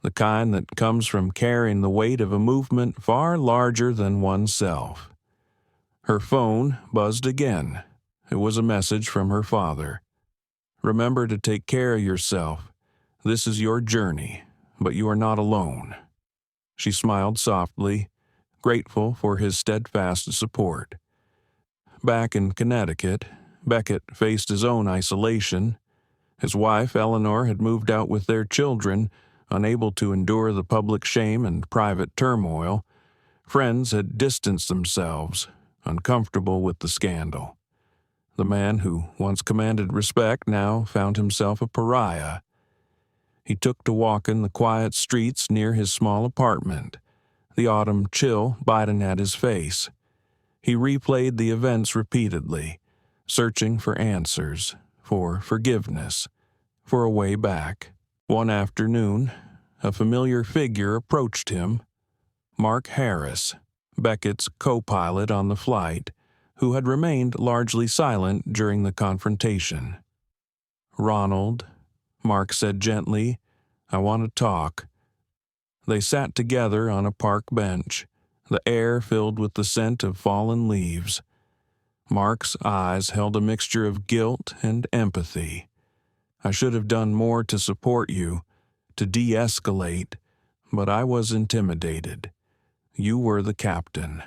the kind that comes from carrying the weight of a movement far larger than oneself. Her phone buzzed again. It was a message from her father. "Remember to take care of yourself. This is your journey, but you are not alone." She smiled softly, grateful for his steadfast support. Back in Connecticut, Beckett faced his own isolation. His wife, Eleanor, had moved out with their children, unable to endure the public shame and private turmoil. Friends had distanced themselves, uncomfortable with the scandal. The man who once commanded respect now found himself a pariah. He took to walking the quiet streets near his small apartment, the autumn chill biting at his face. He replayed the events repeatedly, searching for answers, for forgiveness, for a way back. One afternoon, a familiar figure approached him. Mark Harris, Beckett's co-pilot on the flight, who had remained largely silent during the confrontation. "Ronald," Mark said gently, "I want to talk." They sat together on a park bench, the air filled with the scent of fallen leaves. Mark's eyes held a mixture of guilt and empathy. "I should have done more to support you, to de-escalate, but I was intimidated. You were the captain."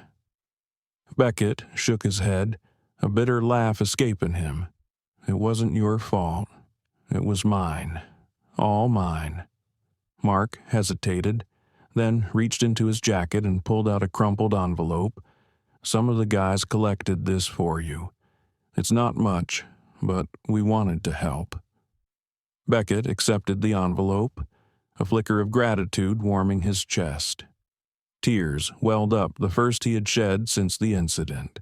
Beckett shook his head, a bitter laugh escaping him. "It wasn't your fault. It was mine. All mine." Mark hesitated, then reached into his jacket and pulled out a crumpled envelope. "Some of the guys collected this for you. It's not much, but we wanted to help." Beckett accepted the envelope, a flicker of gratitude warming his chest. Tears welled up, the first he had shed since the incident.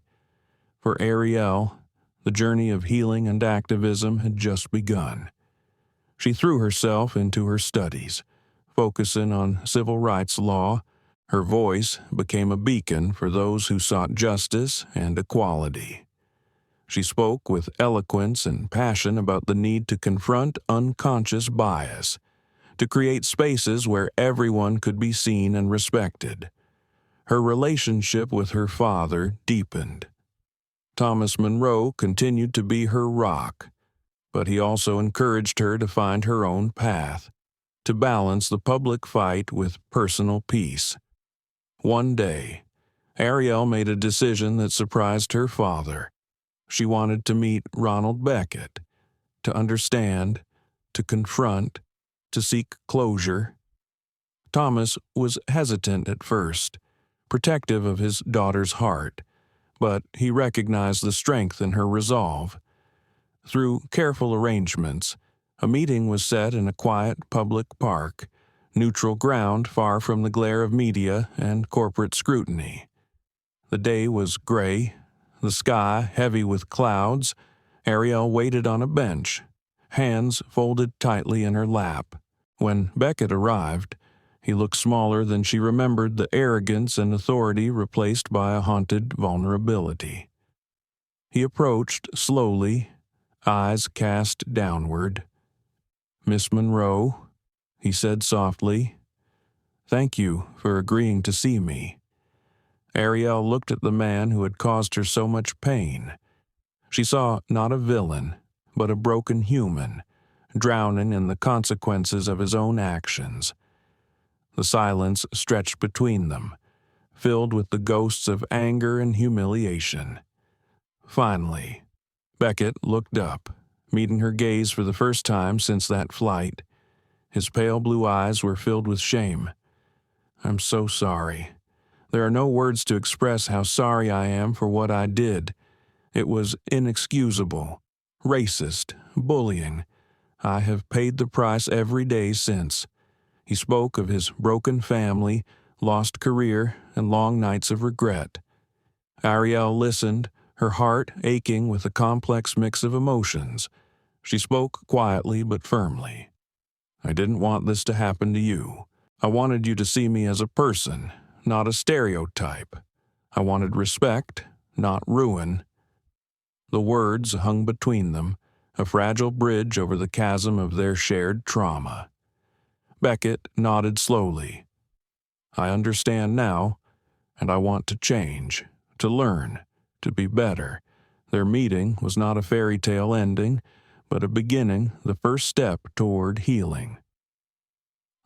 For Arielle, the journey of healing and activism had just begun. She threw herself into her studies, focusing on civil rights law. Her voice became a beacon for those who sought justice and equality. She spoke with eloquence and passion about the need to confront unconscious bias, to create spaces where everyone could be seen and respected. Her relationship with her father deepened. Thomas Monroe continued to be her rock, but he also encouraged her to find her own path, to balance the public fight with personal peace. One day, Arielle made a decision that surprised her father. She wanted to meet Ronald Beckett, to understand, to confront, to seek closure. Thomas was hesitant at first, protective of his daughter's heart, but he recognized the strength in her resolve. Through careful arrangements, a meeting was set in a quiet public park, neutral ground far from the glare of media and corporate scrutiny. The day was gray, the sky heavy with clouds. Arielle waited on a bench, hands folded tightly in her lap. When Beckett arrived, he looked smaller than she remembered, the arrogance and authority replaced by a haunted vulnerability. He approached slowly, eyes cast downward. "Miss Monroe," he said softly, "thank you for agreeing to see me." Arielle looked at the man who had caused her so much pain. She saw not a villain, but a broken human, drowning in the consequences of his own actions. The silence stretched between them, filled with the ghosts of anger and humiliation. Finally, Beckett looked up, meeting her gaze for the first time since that flight. His pale blue eyes were filled with shame. "I'm so sorry. There are no words to express how sorry I am for what I did. It was inexcusable, racist, bullying. I have paid the price every day since." He spoke of his broken family, lost career, and long nights of regret. Arielle listened, her heart aching with a complex mix of emotions. She spoke quietly but firmly. "I didn't want this to happen to you. I wanted you to see me as a person, not a stereotype. I wanted respect, not ruin." The words hung between them, a fragile bridge over the chasm of their shared trauma. Beckett nodded slowly. I understand now, and I want to change, to learn, to be better. Their meeting was not a fairy tale ending, but a beginning, the first step toward healing.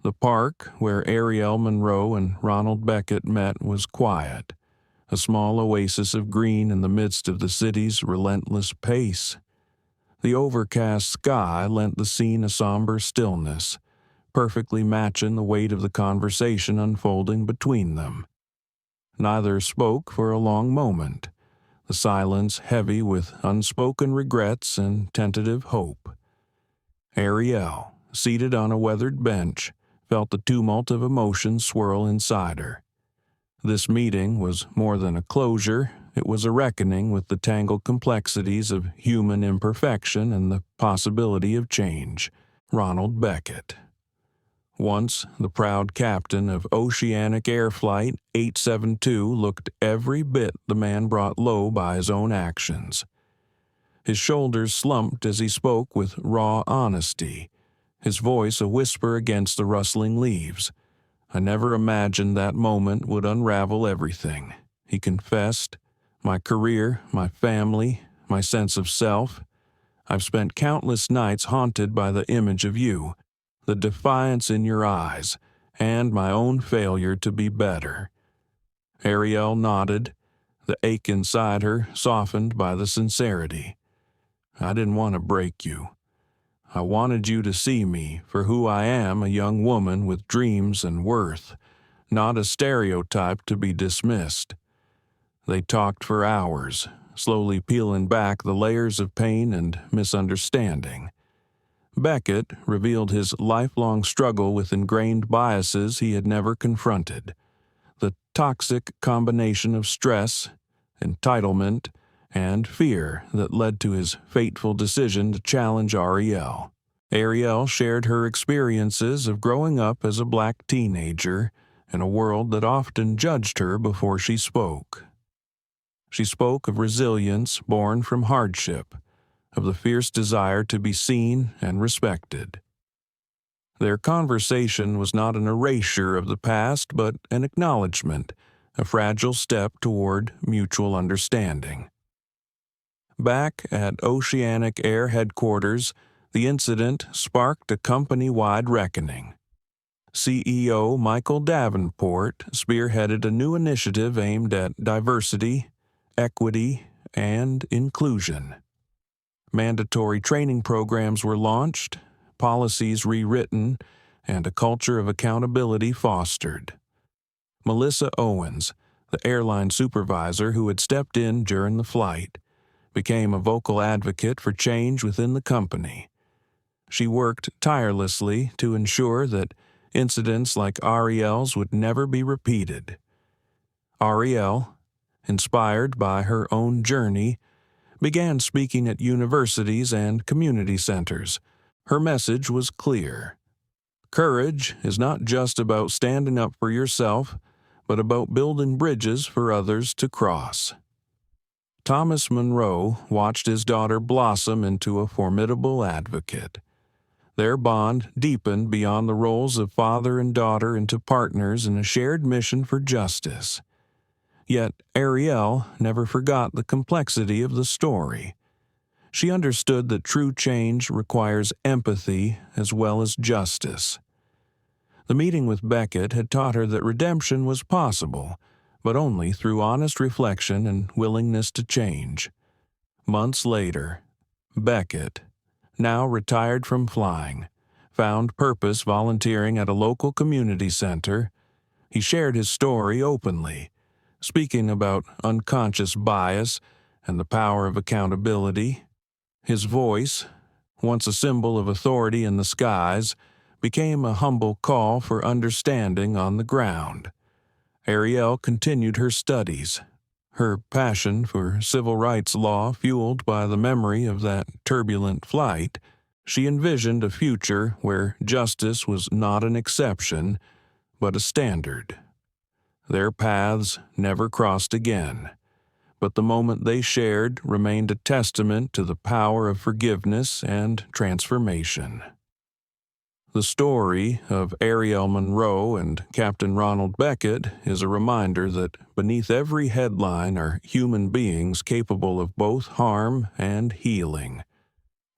The park where Arielle Monroe and Ronald Beckett met was quiet, a small oasis of green in the midst of the city's relentless pace. The overcast sky lent the scene a somber stillness, perfectly matching the weight of the conversation unfolding between them. Neither spoke for a long moment, the silence heavy with unspoken regrets and tentative hope. Arielle, seated on a weathered bench, felt the tumult of emotion swirl inside her. This meeting was more than a closure, it was a reckoning with the tangled complexities of human imperfection and the possibility of change. Ronald Beckett. Once the proud captain of Oceanic Air Flight 872 looked every bit the man brought low by his own actions. His shoulders slumped as he spoke with raw honesty, his voice a whisper against the rustling leaves. I never imagined that moment would unravel everything, he confessed. My career, my family, my sense of self. I've spent countless nights haunted by the image of you, the defiance in your eyes, and my own failure to be better. Arielle nodded, the ache inside her softened by the sincerity. I didn't want to break you. I wanted you to see me for who I am, a young woman with dreams and worth, not a stereotype to be dismissed. They talked for hours, slowly peeling back the layers of pain and misunderstanding. Beckett revealed his lifelong struggle with ingrained biases he had never confronted, the toxic combination of stress, entitlement, and fear that led to his fateful decision to challenge Arielle. Arielle shared her experiences of growing up as a black teenager in a world that often judged her before she spoke. She spoke of resilience born from hardship, of the fierce desire to be seen and respected. Their conversation was not an erasure of the past, but an acknowledgement, a fragile step toward mutual understanding. Back at Oceanic Air headquarters, the incident sparked a company-wide reckoning. CEO Michael Davenport spearheaded a new initiative aimed at diversity, equity, and inclusion. Mandatory training programs were launched, policies rewritten, and a culture of accountability fostered. Melissa Owens, the airline supervisor who had stepped in during the flight, became a vocal advocate for change within the company. She worked tirelessly to ensure that incidents like Arielle's would never be repeated. Arielle, inspired by her own journey, began speaking at universities and community centers. Her message was clear. Courage is not just about standing up for yourself, but about building bridges for others to cross. Thomas Monroe watched his daughter blossom into a formidable advocate. Their bond deepened beyond the roles of father and daughter into partners in a shared mission for justice. Yet Arielle never forgot the complexity of the story. She understood that true change requires empathy as well as justice. The meeting with Beckett had taught her that redemption was possible, but only through honest reflection and willingness to change. Months later, Beckett, now retired from flying, found purpose volunteering at a local community center. He shared his story openly, speaking about unconscious bias and the power of accountability. His voice, once a symbol of authority in the skies, became a humble call for understanding on the ground. Arielle continued her studies, her passion for civil rights law fueled by the memory of that turbulent flight. She envisioned a future where justice was not an exception, but a standard. Their paths never crossed again, but the moment they shared remained a testament to the power of forgiveness and transformation. The story of Arielle Monroe and Captain Ronald Beckett is a reminder that beneath every headline are human beings capable of both harm and healing.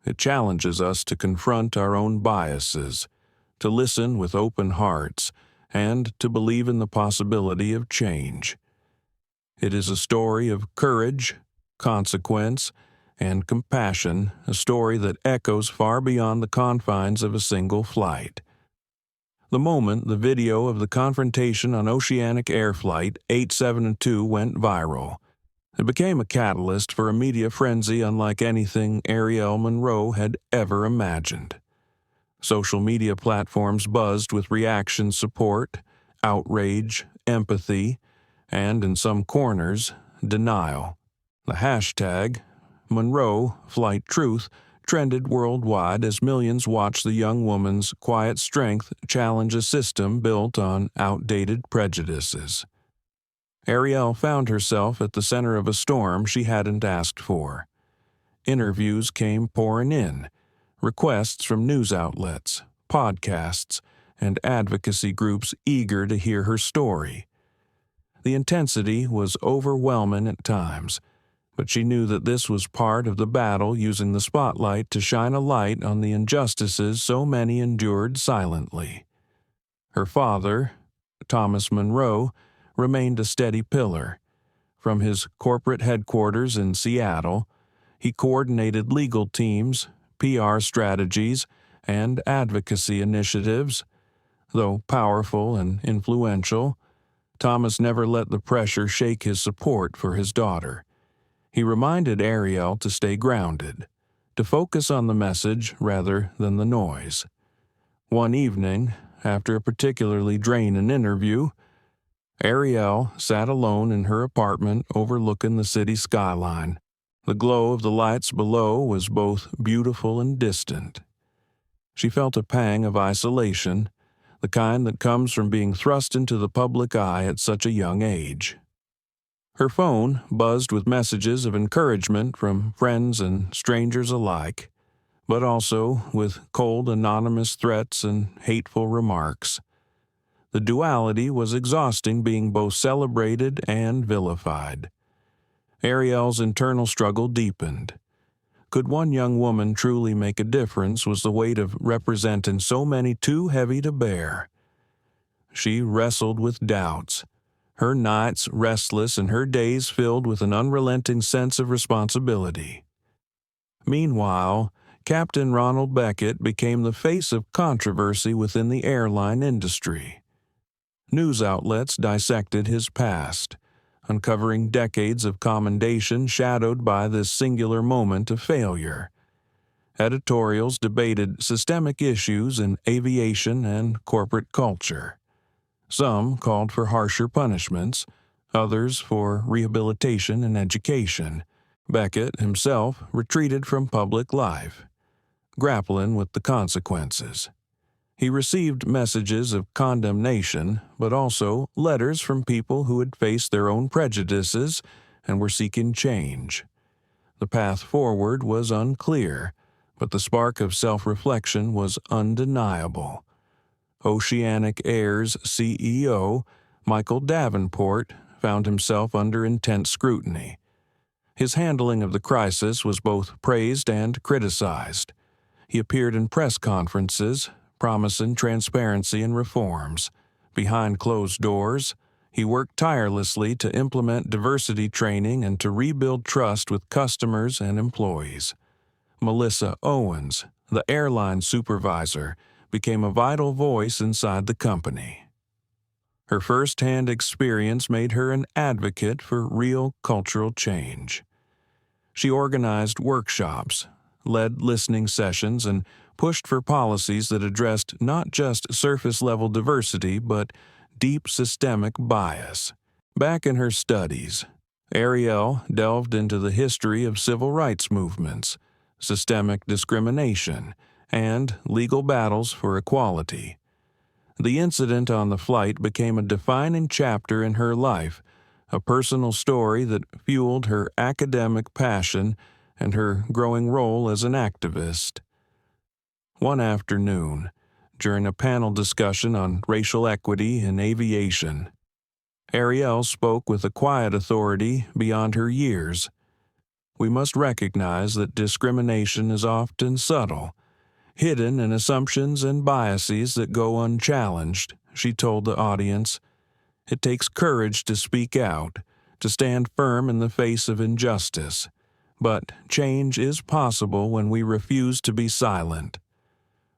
It challenges us to confront our own biases, to listen with open hearts, and to believe in the possibility of change. It is a story of courage, consequence, and compassion, a story that echoes far beyond the confines of a single flight. The moment the video of the confrontation on Oceanic Air Flight 872 went viral, it became a catalyst for a media frenzy unlike anything Arielle Monroe had ever imagined. Social media platforms buzzed with reaction support, outrage, empathy, and, in some corners, denial. The hashtag Monroe Flight Truth trended worldwide as millions watched the young woman's quiet strength challenge a system built on outdated prejudices. Arielle found herself at the center of a storm she hadn't asked for. Interviews came pouring in, requests from news outlets, podcasts, and advocacy groups eager to hear her story. The intensity was overwhelming at times, but she knew that this was part of the battle, using the spotlight to shine a light on the injustices so many endured silently. Her father, Thomas Monroe, remained a steady pillar. From his corporate headquarters in Seattle, he coordinated legal teams, PR strategies, and advocacy initiatives. Though powerful and influential, Thomas never let the pressure shake his support for his daughter. He reminded Arielle to stay grounded, to focus on the message rather than the noise. One evening, after a particularly draining interview, Arielle sat alone in her apartment overlooking the city skyline. The glow of the lights below was both beautiful and distant. She felt a pang of isolation, the kind that comes from being thrust into the public eye at such a young age. Her phone buzzed with messages of encouragement from friends and strangers alike, but also with cold anonymous threats and hateful remarks. The duality was exhausting, being both celebrated and vilified. Arielle's internal struggle deepened. Could one young woman truly make a difference was the weight of representing so many too heavy to bear. She wrestled with doubts, her nights restless and her days filled with an unrelenting sense of responsibility. Meanwhile, Captain Ronald Beckett became the face of controversy within the airline industry. News outlets dissected his past, uncovering decades of commendation shadowed by this singular moment of failure. Editorials debated systemic issues in aviation and corporate culture. Some called for harsher punishments, others for rehabilitation and education. Beckett himself retreated from public life, grappling with the consequences. He received messages of condemnation, but also letters from people who had faced their own prejudices and were seeking change. The path forward was unclear, but the spark of self-reflection was undeniable. Oceanic Air's CEO, Michael Davenport, found himself under intense scrutiny. His handling of the crisis was both praised and criticized. He appeared in press conferences, promising transparency and reforms. Behind closed doors, he worked tirelessly to implement diversity training and to rebuild trust with customers and employees. Melissa Owens, the airline supervisor, became a vital voice inside the company. Her first-hand experience made her an advocate for real cultural change. She organized workshops, led listening sessions, and pushed for policies that addressed not just surface-level diversity but deep systemic bias. Back in her studies, Arielle delved into the history of civil rights movements, systemic discrimination, and legal battles for equality. The incident on the flight became a defining chapter in her life, a personal story that fueled her academic passion and her growing role as an activist. One afternoon, during a panel discussion on racial equity in aviation, Arielle spoke with a quiet authority beyond her years. We must recognize that discrimination is often subtle, hidden in assumptions and biases that go unchallenged, she told the audience. It takes courage to speak out, to stand firm in the face of injustice. But change is possible when we refuse to be silent.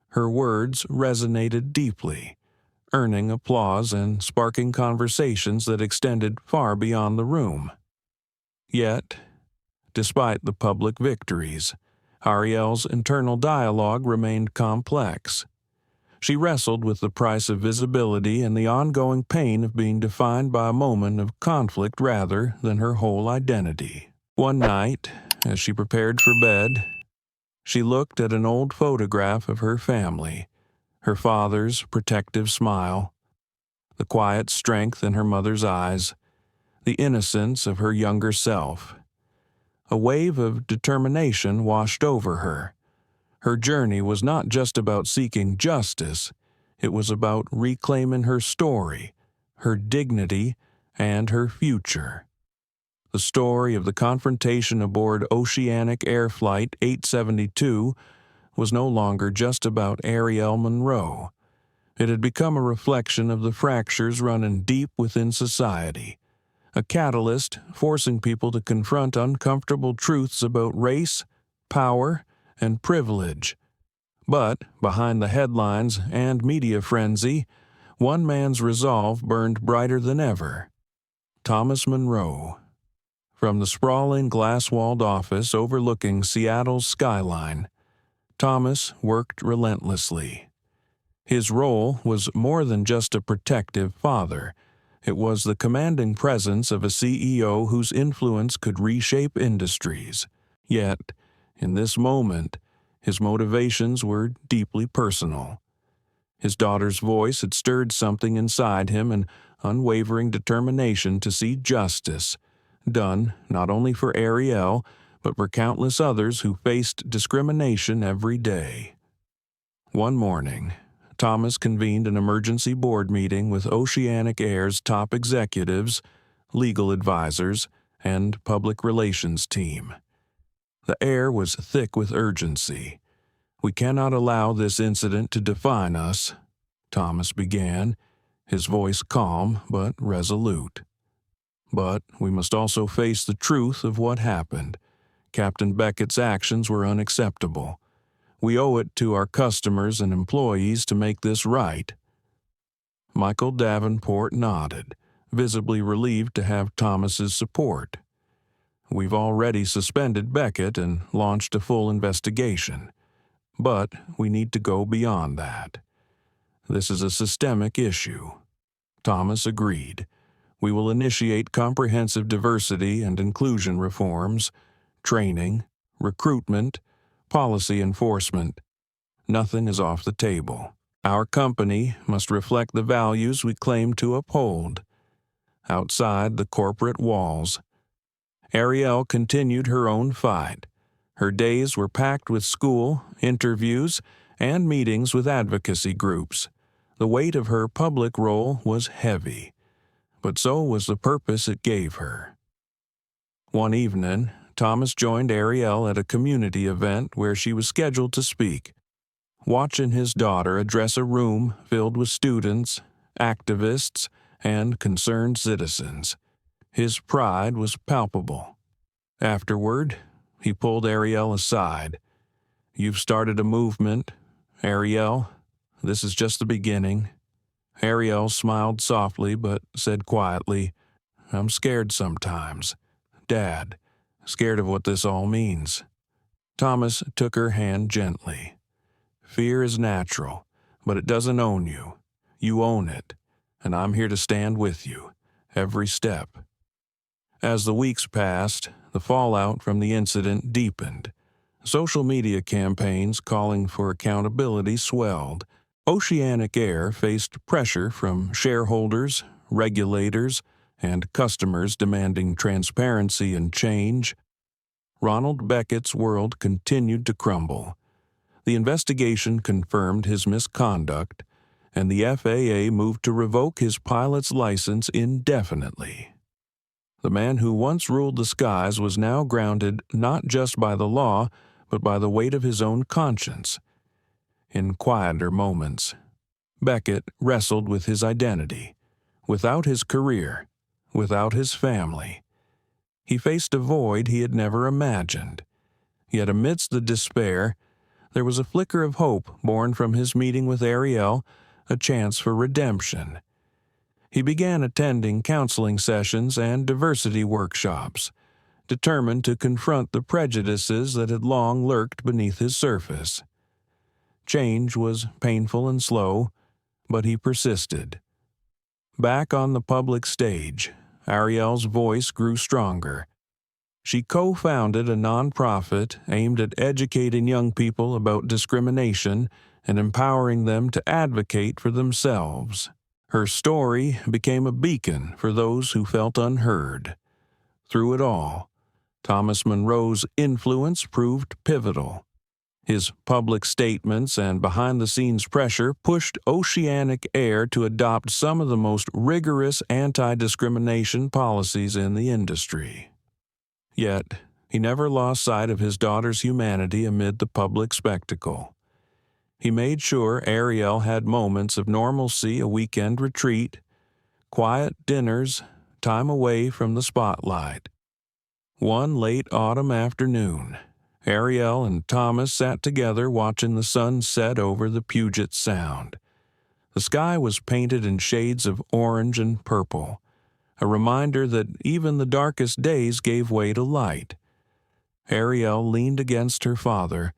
Her words resonated deeply, earning applause and sparking conversations that extended far beyond the room. Yet, despite the public victories, Arielle's internal dialogue remained complex. She wrestled with the price of visibility and the ongoing pain of being defined by a moment of conflict rather than her whole identity. One night, as she prepared for bed, she looked at an old photograph of her family, her father's protective smile, the quiet strength in her mother's eyes, the innocence of her younger self. A wave of determination washed over her. Her journey was not just about seeking justice, it was about reclaiming her story, her dignity, and her future. The story of the confrontation aboard Oceanic Air Flight 872 was no longer just about Arielle Monroe. It had become a reflection of the fractures running deep within society, a catalyst forcing people to confront uncomfortable truths about race, power, and privilege. But behind the headlines and media frenzy, one man's resolve burned brighter than ever. Thomas Monroe. From the sprawling glass-walled office overlooking Seattle's skyline, Thomas worked relentlessly. His role was more than just a protective father. It was the commanding presence of a CEO whose influence could reshape industries. Yet, in this moment, his motivations were deeply personal. His daughter's voice had stirred something inside him, an unwavering determination to see justice done not only for Arielle, but for countless others who faced discrimination every day. One morning, Thomas convened an emergency board meeting with Oceanic Air's top executives, legal advisors, and public relations team. The air was thick with urgency. "We cannot allow this incident to define us," Thomas began, his voice calm but resolute. "But we must also face the truth of what happened. Captain Beckett's actions were unacceptable. We owe it to our customers and employees to make this right." Michael Davenport nodded, visibly relieved to have Thomas's support. "We've already suspended Beckett and launched a full investigation. But we need to go beyond that. This is a systemic issue." Thomas agreed. "We will initiate comprehensive diversity and inclusion reforms, training, recruitment, policy enforcement. Nothing is off the table. Our company must reflect the values we claim to uphold." Outside the corporate walls, Arielle continued her own fight. Her days were packed with school, interviews, and meetings with advocacy groups. The weight of her public role was heavy, but so was the purpose it gave her. One evening, Thomas joined Arielle at a community event where she was scheduled to speak. Watching his daughter address a room filled with students, activists, and concerned citizens, his pride was palpable. Afterward, he pulled Arielle aside. "You've started a movement, Arielle. This is just the beginning." Arielle smiled softly but said quietly, "I'm scared sometimes. Dad, scared of what this all means." Thomas took her hand gently. "Fear is natural, but it doesn't own you. You own it, and I'm here to stand with you, every step." As the weeks passed, the fallout from the incident deepened. Social media campaigns calling for accountability swelled. Oceanic Air faced pressure from shareholders, regulators, and customers demanding transparency and change, Ronald Beckett's world continued to crumble. The investigation confirmed his misconduct, and the FAA moved to revoke his pilot's license indefinitely. The man who once ruled the skies was now grounded not just by the law, but by the weight of his own conscience. In quieter moments, Beckett wrestled with his identity. Without his career, without his family, he faced a void he had never imagined. Yet amidst the despair, there was a flicker of hope born from his meeting with Arielle, a chance for redemption. He began attending counseling sessions and diversity workshops, determined to confront the prejudices that had long lurked beneath his surface. Change was painful and slow, but he persisted. Back on the public stage, Arielle's voice grew stronger. She co-founded a nonprofit aimed at educating young people about discrimination and empowering them to advocate for themselves. Her story became a beacon for those who felt unheard. Through it all, Thomas Monroe's influence proved pivotal. His public statements and behind-the-scenes pressure pushed Oceanic Air to adopt some of the most rigorous anti-discrimination policies in the industry. Yet, he never lost sight of his daughter's humanity amid the public spectacle. He made sure Arielle had moments of normalcy, a weekend retreat, quiet dinners, time away from the spotlight. One late autumn afternoon, Arielle and Thomas sat together watching the sun set over the Puget Sound. The sky was painted in shades of orange and purple, a reminder that even the darkest days gave way to light. Arielle leaned against her father,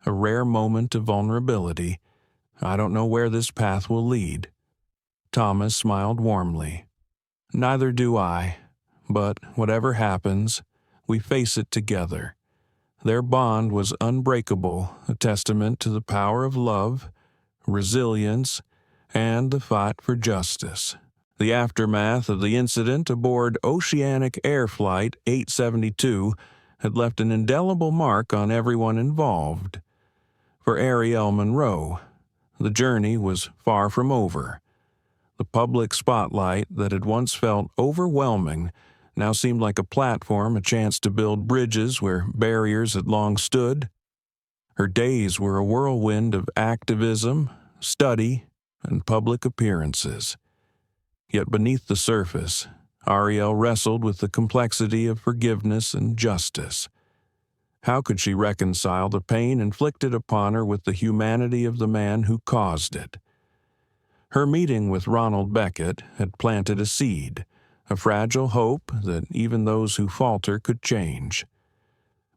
a rare moment of vulnerability. "I don't know where this path will lead." Thomas smiled warmly. "Neither do I, but whatever happens, we face it together." Their bond was unbreakable, a testament to the power of love, resilience, and the fight for justice. The aftermath of the incident aboard Oceanic Air Flight 872 had left an indelible mark on everyone involved. For Arielle Monroe, the journey was far from over. The public spotlight that had once felt overwhelming now seemed like a platform, a chance to build bridges where barriers had long stood. Her days were a whirlwind of activism, study, and public appearances. Yet beneath the surface, Arielle wrestled with the complexity of forgiveness and justice. How could she reconcile the pain inflicted upon her with the humanity of the man who caused it? Her meeting with Ronald Beckett had planted a seed, a fragile hope that even those who falter could change.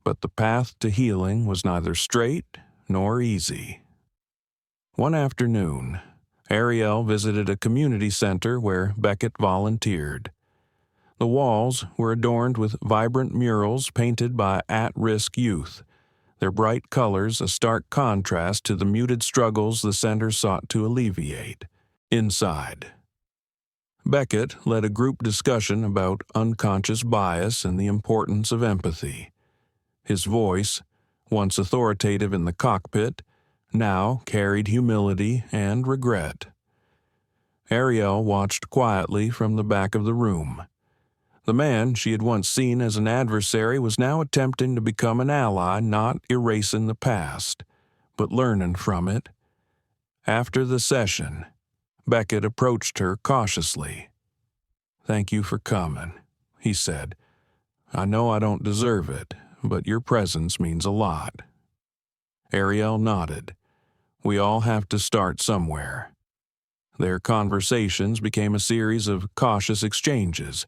But the path to healing was neither straight nor easy. One afternoon, Arielle visited a community center where Beckett volunteered. The walls were adorned with vibrant murals painted by at-risk youth, their bright colors a stark contrast to the muted struggles the center sought to alleviate. Inside, Beckett led a group discussion about unconscious bias and the importance of empathy. His voice, once authoritative in the cockpit, now carried humility and regret. Arielle watched quietly from the back of the room. The man she had once seen as an adversary was now attempting to become an ally, not erasing the past, but learning from it. After the session, Beckett approached her cautiously. "Thank you for coming," he said. "I know I don't deserve it, but your presence means a lot." Arielle nodded. "We all have to start somewhere." Their conversations became a series of cautious exchanges,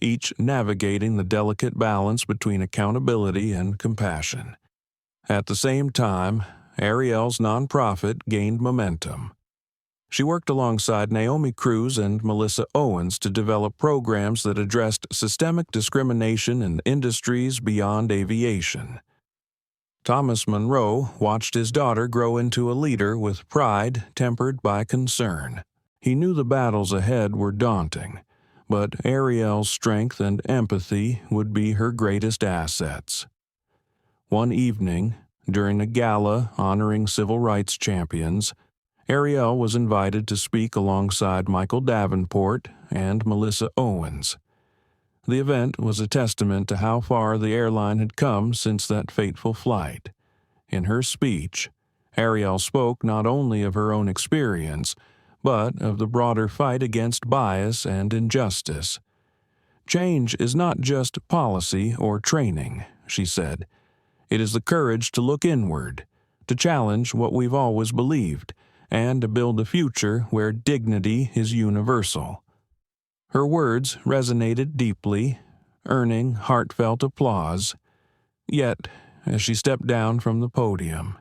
each navigating the delicate balance between accountability and compassion. At the same time, Arielle's nonprofit gained momentum. She worked alongside Naomi Cruz and Melissa Owens to develop programs that addressed systemic discrimination in industries beyond aviation. Thomas Monroe watched his daughter grow into a leader with pride tempered by concern. He knew the battles ahead were daunting, but Arielle's strength and empathy would be her greatest assets. One evening, during a gala honoring civil rights champions, Arielle was invited to speak alongside Michael Davenport and Melissa Owens. The event was a testament to how far the airline had come since that fateful flight. In her speech, Arielle spoke not only of her own experience, but of the broader fight against bias and injustice. "Change is not just policy or training," she said. "It is the courage to look inward, to challenge what we've always believed, and to build a future where dignity is universal." Her words resonated deeply, earning heartfelt applause. Yet, as she stepped down from the podium,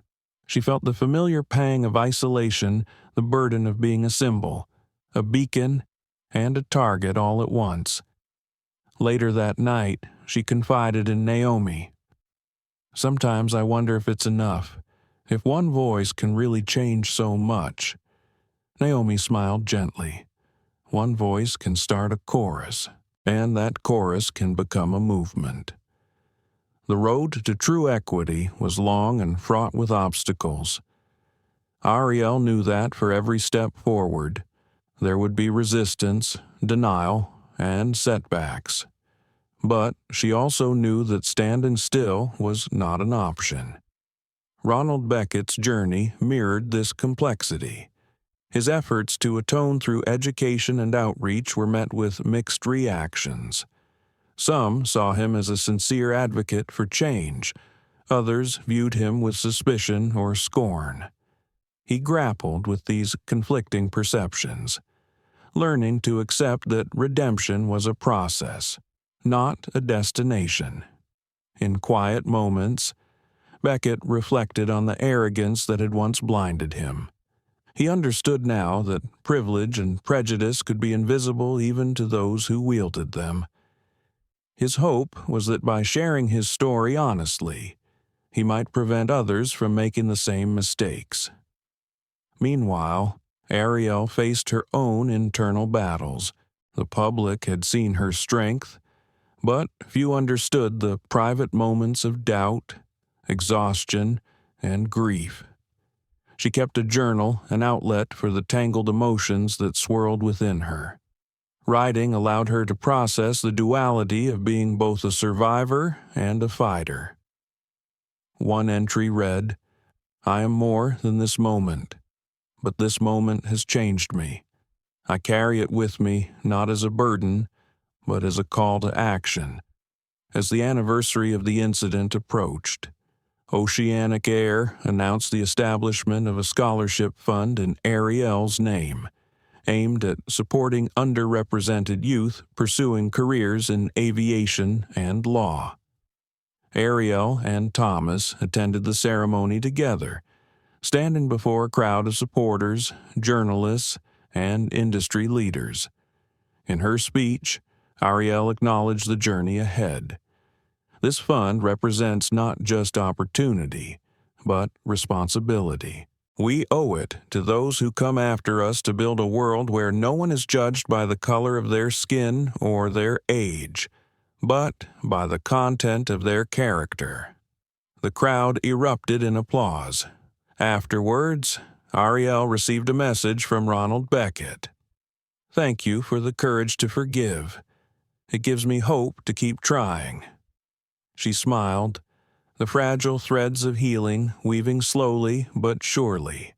she felt the familiar pang of isolation, the burden of being a symbol, a beacon, and a target all at once. Later that night, she confided in Naomi. "Sometimes I wonder if it's enough, if one voice can really change so much." Naomi smiled gently. One voice can start a chorus, and that chorus can become a movement. The road to true equity was long and fraught with obstacles. Arielle knew that for every step forward, there would be resistance, denial, and setbacks. But she also knew that standing still was not an option. Ronald Beckett's journey mirrored this complexity. His efforts to atone through education and outreach were met with mixed reactions. Some saw him as a sincere advocate for change. Others viewed him with suspicion or scorn. He grappled with these conflicting perceptions, learning to accept that redemption was a process, not a destination. In quiet moments, Beckett reflected on the arrogance that had once blinded him. He understood now that privilege and prejudice could be invisible even to those who wielded them. His hope was that by sharing his story honestly, he might prevent others from making the same mistakes. Meanwhile, Arielle faced her own internal battles. The public had seen her strength, but few understood the private moments of doubt, exhaustion, and grief. She kept a journal, an outlet for the tangled emotions that swirled within her. Writing allowed her to process the duality of being both a survivor and a fighter. One entry read, "I am more than this moment, but this moment has changed me. I carry it with me not as a burden, but as a call to action." As the anniversary of the incident approached, Oceanic Air announced the establishment of a scholarship fund in Arielle's name, aimed at supporting underrepresented youth pursuing careers in aviation and law. Arielle and Thomas attended the ceremony together, standing before a crowd of supporters, journalists, and industry leaders. In her speech, Arielle acknowledged the journey ahead. This fund represents not just opportunity, but responsibility. We owe it to those who come after us to build a world where no one is judged by the color of their skin or their age, but by the content of their character. The crowd erupted in applause. Afterwards, Arielle received a message from Ronald Beckett. "Thank you for the courage to forgive. It gives me hope to keep trying." She smiled, the fragile threads of healing weaving slowly but surely.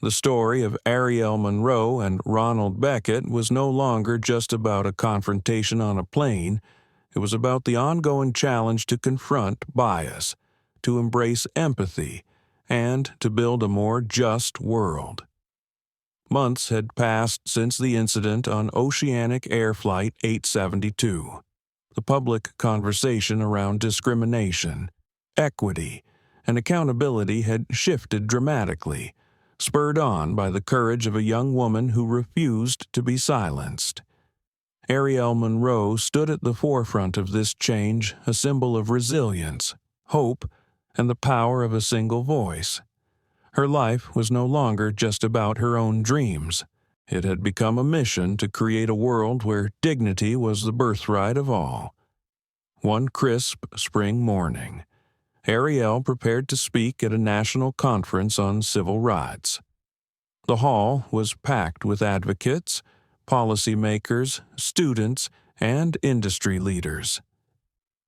The story of Arielle Monroe and Ronald Beckett was no longer just about a confrontation on a plane. It was about the ongoing challenge to confront bias, to embrace empathy, and to build a more just world. Months had passed since the incident on Oceanic Air Flight 872. The public conversation around discrimination, equity, and accountability had shifted dramatically, spurred on by the courage of a young woman who refused to be silenced. Arielle Monroe stood at the forefront of this change, a symbol of resilience, hope, and the power of a single voice. Her life was no longer just about her own dreams. It had become a mission to create a world where dignity was the birthright of all. One crisp spring morning, Arielle prepared to speak at a national conference on civil rights. The hall was packed with advocates, policymakers, students, and industry leaders.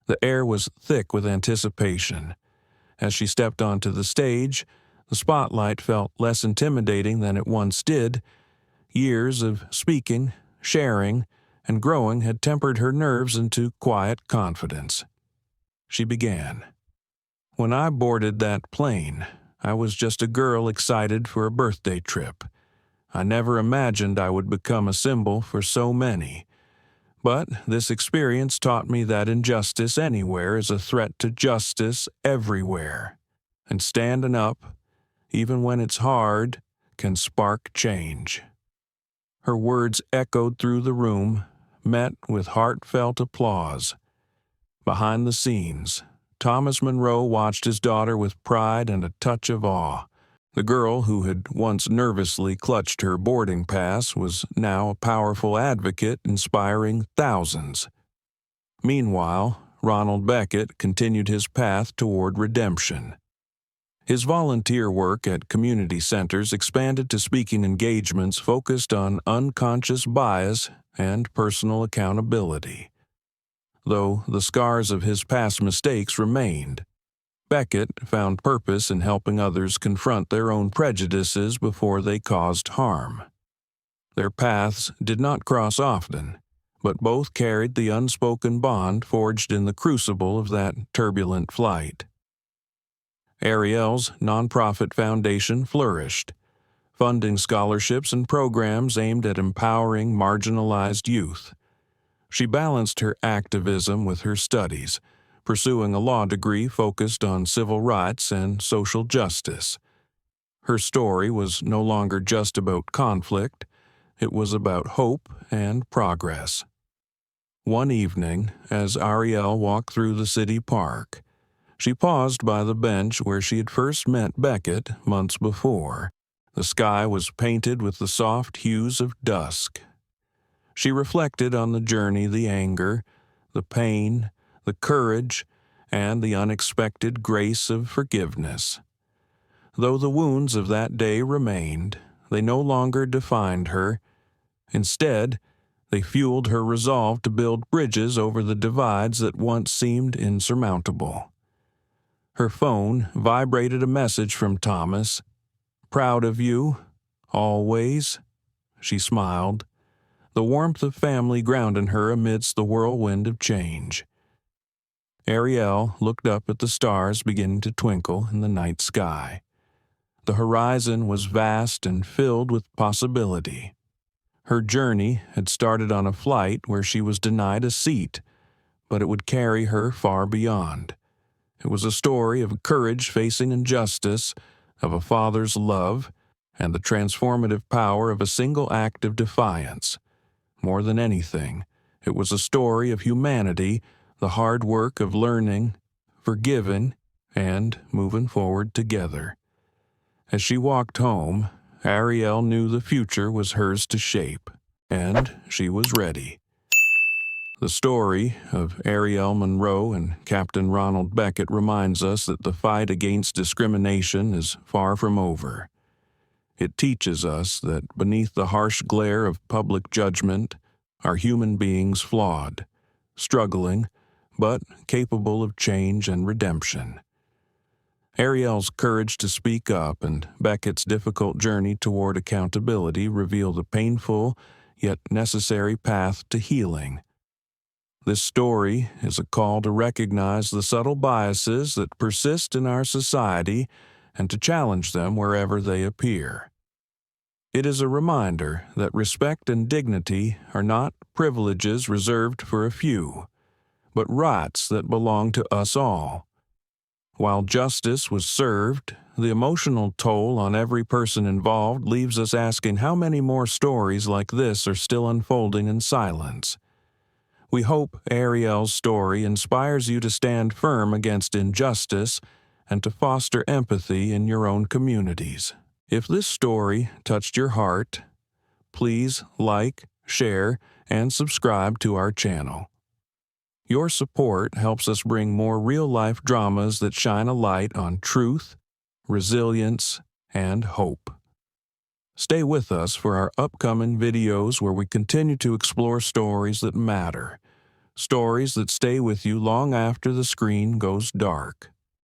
The air was thick with anticipation. As she stepped onto the stage, the spotlight felt less intimidating than it once did. Years of speaking, sharing, and growing had tempered her nerves into quiet confidence. She began. "When I boarded that plane, I was just a girl excited for a birthday trip. I never imagined I would become a symbol for so many. But this experience taught me that injustice anywhere is a threat to justice everywhere. And standing up, even when it's hard, can spark change." Her words echoed through the room, met with heartfelt applause. Behind the scenes, Thomas Monroe watched his daughter with pride and a touch of awe. The girl who had once nervously clutched her boarding pass was now a powerful advocate inspiring thousands. Meanwhile, Ronald Beckett continued his path toward redemption. His volunteer work at community centers expanded to speaking engagements focused on unconscious bias and personal accountability. Though the scars of his past mistakes remained, Beckett found purpose in helping others confront their own prejudices before they caused harm. Their paths did not cross often, but both carried the unspoken bond forged in the crucible of that turbulent flight. Arielle's nonprofit foundation flourished, funding scholarships and programs aimed at empowering marginalized youth. She balanced her activism with her studies, pursuing a law degree focused on civil rights and social justice. Her story was no longer just about conflict, it was about hope and progress. One evening, as Arielle walked through the city park, she paused by the bench where she had first met Beckett months before. The sky was painted with the soft hues of dusk. She reflected on the journey, the anger, the pain, the courage, and the unexpected grace of forgiveness. Though the wounds of that day remained, they no longer defined her. Instead, they fueled her resolve to build bridges over the divides that once seemed insurmountable. Her phone vibrated a message from Thomas. "Proud of you, always." She smiled, the warmth of family grounding her amidst the whirlwind of change. Arielle looked up at the stars beginning to twinkle in the night sky. The horizon was vast and filled with possibility. Her journey had started on a flight where she was denied a seat, but it would carry her far beyond. It was a story of courage facing injustice, of a father's love, and the transformative power of a single act of defiance. More than anything, it was a story of humanity, the hard work of learning, forgiving, and moving forward together. As she walked home, Arielle knew the future was hers to shape, and she was ready. The story of Arielle Monroe and Captain Ronald Beckett reminds us that the fight against discrimination is far from over. It teaches us that beneath the harsh glare of public judgment are human beings flawed, struggling, but capable of change and redemption. Arielle's courage to speak up and Beckett's difficult journey toward accountability reveal the painful yet necessary path to healing. This story is a call to recognize the subtle biases that persist in our society and to challenge them wherever they appear. It is a reminder that respect and dignity are not privileges reserved for a few, but rights that belong to us all. While justice was served, the emotional toll on every person involved leaves us asking how many more stories like this are still unfolding in silence. We hope Arielle's story inspires you to stand firm against injustice and to foster empathy in your own communities. If this story touched your heart, please like, share, and subscribe to our channel. Your support helps us bring more real-life dramas that shine a light on truth, resilience, and hope. Stay with us for our upcoming videos where we continue to explore stories that matter, stories that stay with you long after the screen goes dark.